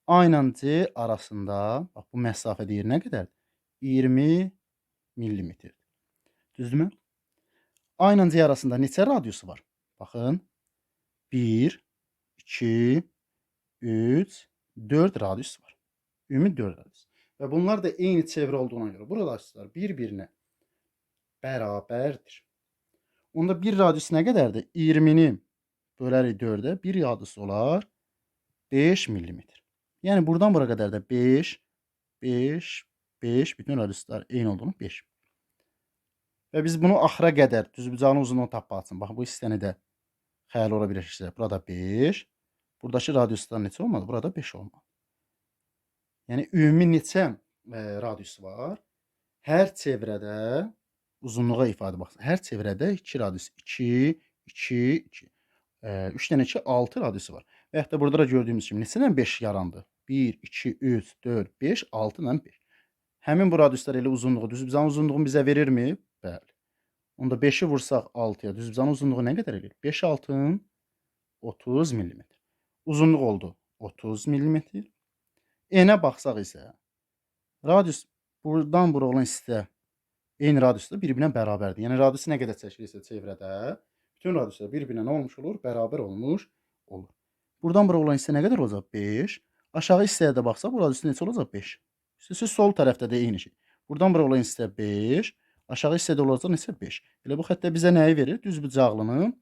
A ilə C arasında, bax, bu məsafə deyir nə qədərdir? 20 mm. Düzdürmü? A ilə C arasında neçə radiusu var? Baxın. 1, 2, 3, 4 radius var. Ümumi 4 radius. Və bunlar da eyni çevrə olduğuna görə bu radiuslar bir-birinə bərabərdir. Onda bir radius nə qədərdir? 20-ni bölərik 4-ə. Bir radius olar 5 mm. Yəni buradan bura qədər də 5, 5, 5 bütün radiuslar eyni olduğunu 5. Və biz bunu axıra qədər düzbucağın uzunluğunu tapmaq üçün, baxın bu hissəni də xəyal ola bilirsiniz. Burada 5, buradakı radiuslar neçə olmalı? Burada 5 olmalı. Yəni ümumi neçə radiusu var. Hər çevrədə uzunluğa ifadə baxsın. Hər çevrədə 2 radius 2, 2, 2. 3 dənə 2, 6 radiusu var. Və hətta burada da gördüyümüz kimi neçə ilə 5 yarandı? 1, 2, 3, 4, 5, 6 ilə 5. Həmin bu radiuslar elə uzunluğu, düzbucağın uzunluğunu bizə verirmi? Bəli. Onda 5-i vursaq 6-ya, düzbucağın uzunluğu nə qədər eləyir? 5 6-ın 30 mm. Uzunluq oldu 30 mm. Enə baxsaq isə radius buradan bura olan hissədə eyni radiusda bir-birinə bərabərdir. Yəni radiusu nə qədər çəkilirsə çevrədə, bütün radiuslar bir-birinə nə olmuş olur? Bərabər olmuş olur. Buradan bura olan hissə nə qədər olacaq? 5. Aşağı hissəyə də baxsaq bu radius neçə olacaq? 5. Siz sol tərəfdə də eyni şey. Buradan bura olan hissə 5. Aşağı hissədə olacaq neçə? 5. Elə bu xəttə bizə nəyi verir? Düzbucaqlının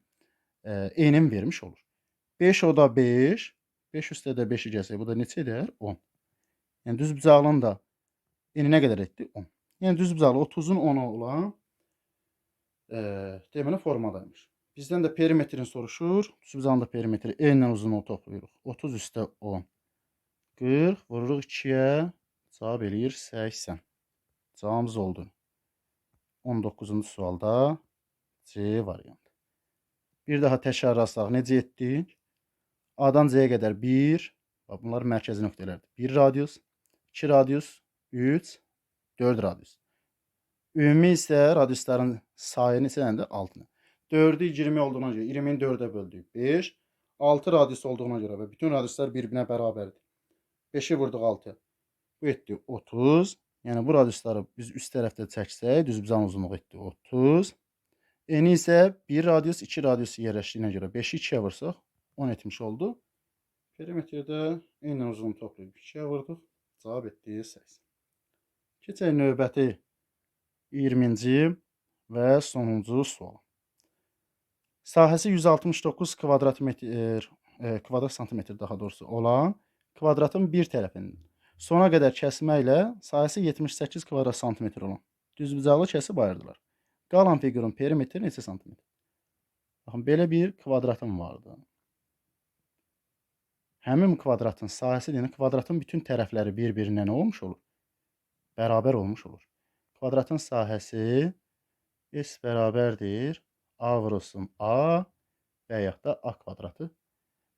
enini vermiş olur. 5 o da 5. 5 üstə də 5-i gəlsək, bu da neçə edər? 10. Yəni düzbucaqlının da eni nə qədər etdi? 10. Yəni düzbucaqlı 30-un 10-a olan deməli formadaymış. Bizdən də perimetrini soruşur. Düzbucağın da perimetri enlə uzunluğu toplayırıq. 30 üstə 10. 40 vururuq 2-yə. Cavab eləyir 80. Cavabımız oldu. 19-cu sualda C variantı. Bir daha təkrarlasaq necə etdik? A-dan C-yə qədər 1. Bunlar mərkəzi nöqtələrdir. 1 radius, 2 radius, 3, 4 radius. Ümumi isə radiusların sayı neçədir? 6. 4-ü 20 olduğuna görə 20-ni 4-ə böldük 5. 6 radius olduğuna görə və bütün radiuslar bir-birinə bərabərdir. 5-i vurduq 6-ya. Bu etdi 30. Yəni bu radiusları biz üst tərəfdə çəksək, düzbucağın uzunluğu etdi 30. Eni isə 1 radius, 2 radius yerləşdiyinə görə 5-i 2-yə vursaq 10 etmiş oldu. Perimetrdə eyni uzunluğu toplayıb 2-yə vurduq. Cavab etdi 80. Keçək növbəti 20-ci və sonuncu sual. Sahəsi 169 kvadrat santimetr daha doğrusu olan kvadratın bir tərəfinin sona qədər kəsmə ilə sahəsi 78 kvadrat santimetr olan düzbucaqlı kəsib ayırdılar. Qalan fiqurun perimetri neçə santimetr? Baxın, belə bir kvadratım vardı. Həmin kvadratın sahəsi deyəndə kvadratın bütün tərəfləri bir-birinə nə olmuş olur? Bərabər olmuş olur. Kvadratın sahəsi S bərabərdir A vurulsun A və yaxud da A kvadratı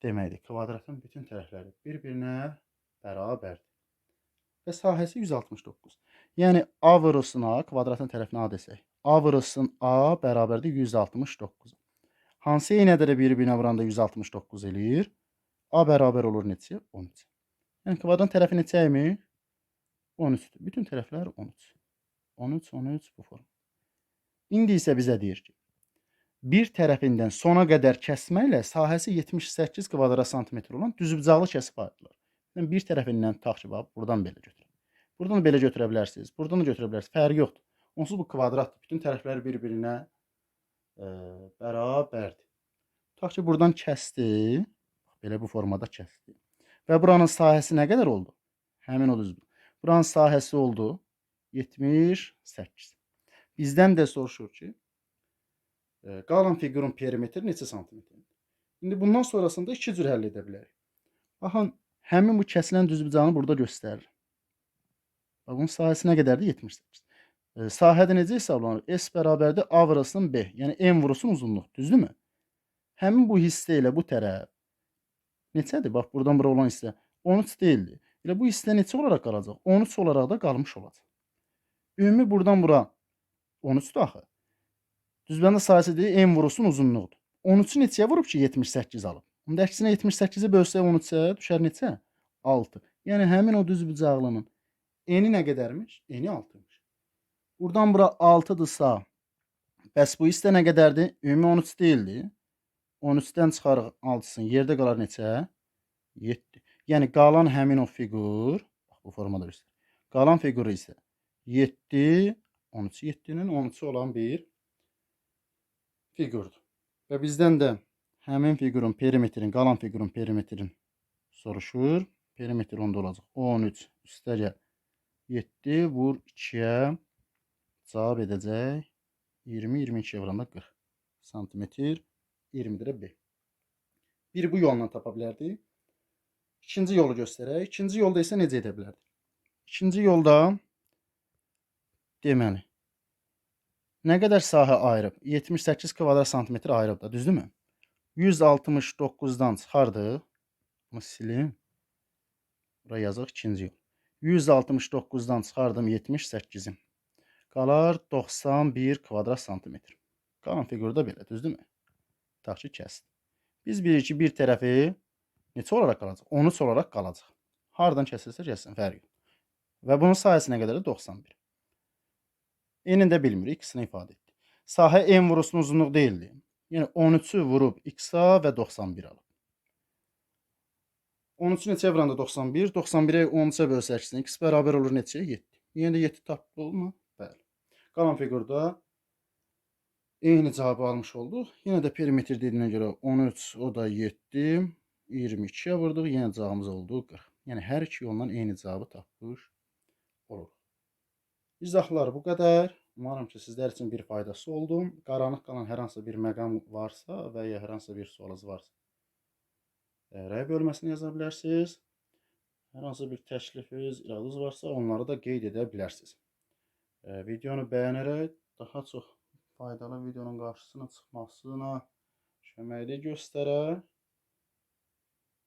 deməkdir. Kvadratın bütün tərəfləri bir-birinə bərabərdir. Və sahəsi 169. Yəni A vurulsun A, kvadratın tərəfinə A desək. A vurulsun A bərabərdir 169. Hansı eynədə də bir-birinə vuranda 169 eləyir? A bərabər olur neçə? 13. Yəni kvadratın tərəfi neçə imiş? 13-dür. Bütün tərəflər 13. 13, 13 bu form. İndi isə bizə deyir ki, bir tərəfindən sona qədər kəsməklə sahəsi 78 kvadrat santimetr olan düzbucaqlı kəsib ayırdılar. Yəni bir tərəfindən tutaq ki, buradan belə götürək. Buradan da belə götürə bilərsiniz. Buradan da götürə bilərsiniz. Fərqi yoxdur. Onsuz bu kvadratdır. Bütün tərəfləri bir-birinə bərabərdir. Tutaq ki, buradan kəsdi. Belə bu formada kəsdi. Və buranın sahəsi nə qədər oldu? Həmin o düzbucaq. Buranın sahəsi oldu 78. Bizdən də soruşur ki, qalan fiqurun perimetri neçə santimetrdir? İndi bundan sonrasında iki cür həll edə bilərik. Baxın, həmin bu kəsilən düzbucağını burada göstərir. Bunun sahəsi nə qədərdir? 78. Sahədə necə hesablanır? S bərabərdir A vurulsun B. Yəni M vurulsun uzunluq. Düzdürmü? Həmin bu hissə ilə bu tərəf neçədir? Bax, buradan bura olan hissə 13 deyildi. Elə bu hissə neçə olaraq qalacaq? 13 olaraq da qalmış olacaq. Ümumi buradan bura 13-dür axı. Düzbəndə sahəsi deyil, M vurulsun uzunluqdur. 13-ü neçəyə vurub ki, 78 alıb? Onda əksinə 78-i bölsək 13-ə düşər neçə? 6. Yəni həmin o düzbucaqlının eni nə qədərmiş? Eni 6-mış. Buradan bura 6-dırsa, bəs bu hissə nə qədərdir? Ümumi 13 deyildi. 13-dən çıxarıq 6-sını. Yerdə qalar neçə? 7. Yəni qalan həmin o fiqur, bu formada göstərir. Qalan fiquru isə 7, 13, 7-nin 13-ü olan bir fiqurdur. Və bizdən də həmin fiqurun perimetrin, qalan fiqurun perimetrin soruşur. Perimetr onda olacaq. 13 üstəgəl 7 vur 2-yə cavab edəcək 20, 22-yə vuranda 40 santimetr, 20-də B. Bu yolla tapa bilərdik. İkinci yolu göstərək. İkinci yolda isə necə edə bilərdik? İkinci yolda deməli nə qədər sahə ayırıb? 78 kvadrat santimetr ayırıb da, düzdürmü? 169-dan çıxardıq. Bunu silim. Bura yazaq ikinci yol. 169-dan çıxardım 78-i. Qalar 91 kvadrat santimetr. Qalan fiqurda belə, düzdürmü? Tutaq ki, kəsdim. Biz bilirik ki, bir tərəfi neçə olaraq qalacaq? 13 olaraq qalacaq. Hardan kəsilsə kəssin, fərq yox. Və bunun sahəsi nə qədərdir? 91. N-ni də bilmirik, x-ni ifadə etdik. Sahə n vurusun uzunluq deyildi. Yəni 13-ü vurub x-a və 91 alıb. 13-ü neçəyə vuranda 91? 91-ə 13-ə bölsək x bərabər olur neçəyə? 7. Yəni də 7 tapdıq, olma? Bəli. Qalan fiqurda eyni cavabı almış olduq. Yenə də perimetr dediyinə görə 13, o da 7, 22-yə vurduq. Yenə cavabımız oldu 40. Yəni hər iki yolla eyni cavabı tapmış oluruq. İzahlar bu qədər. Umarım ki, sizlər üçün bir faydası oldu. Qaranlıq qalan hər hansı bir məqam varsa və ya hər hansı bir sualınız varsa, rəy bölməsinə yaza bilərsiniz. Hər hansı bir təklifiniz, iradınız varsa, onları da qeyd edə bilərsiniz. Videonu bəyənərək daha çox faydalı videonun qarşısına çıxmasına köməklik göstərər.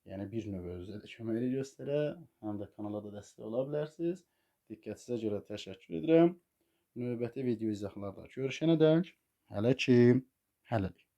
Yəni bir növ özünüzə də köməklik göstərər. Həm də kanala da dəstək ola bilərsiniz. Diqqətinizə görə təşəkkür edirəm. Növbəti video izahlarda görüşənədək hələ ki, hələlik.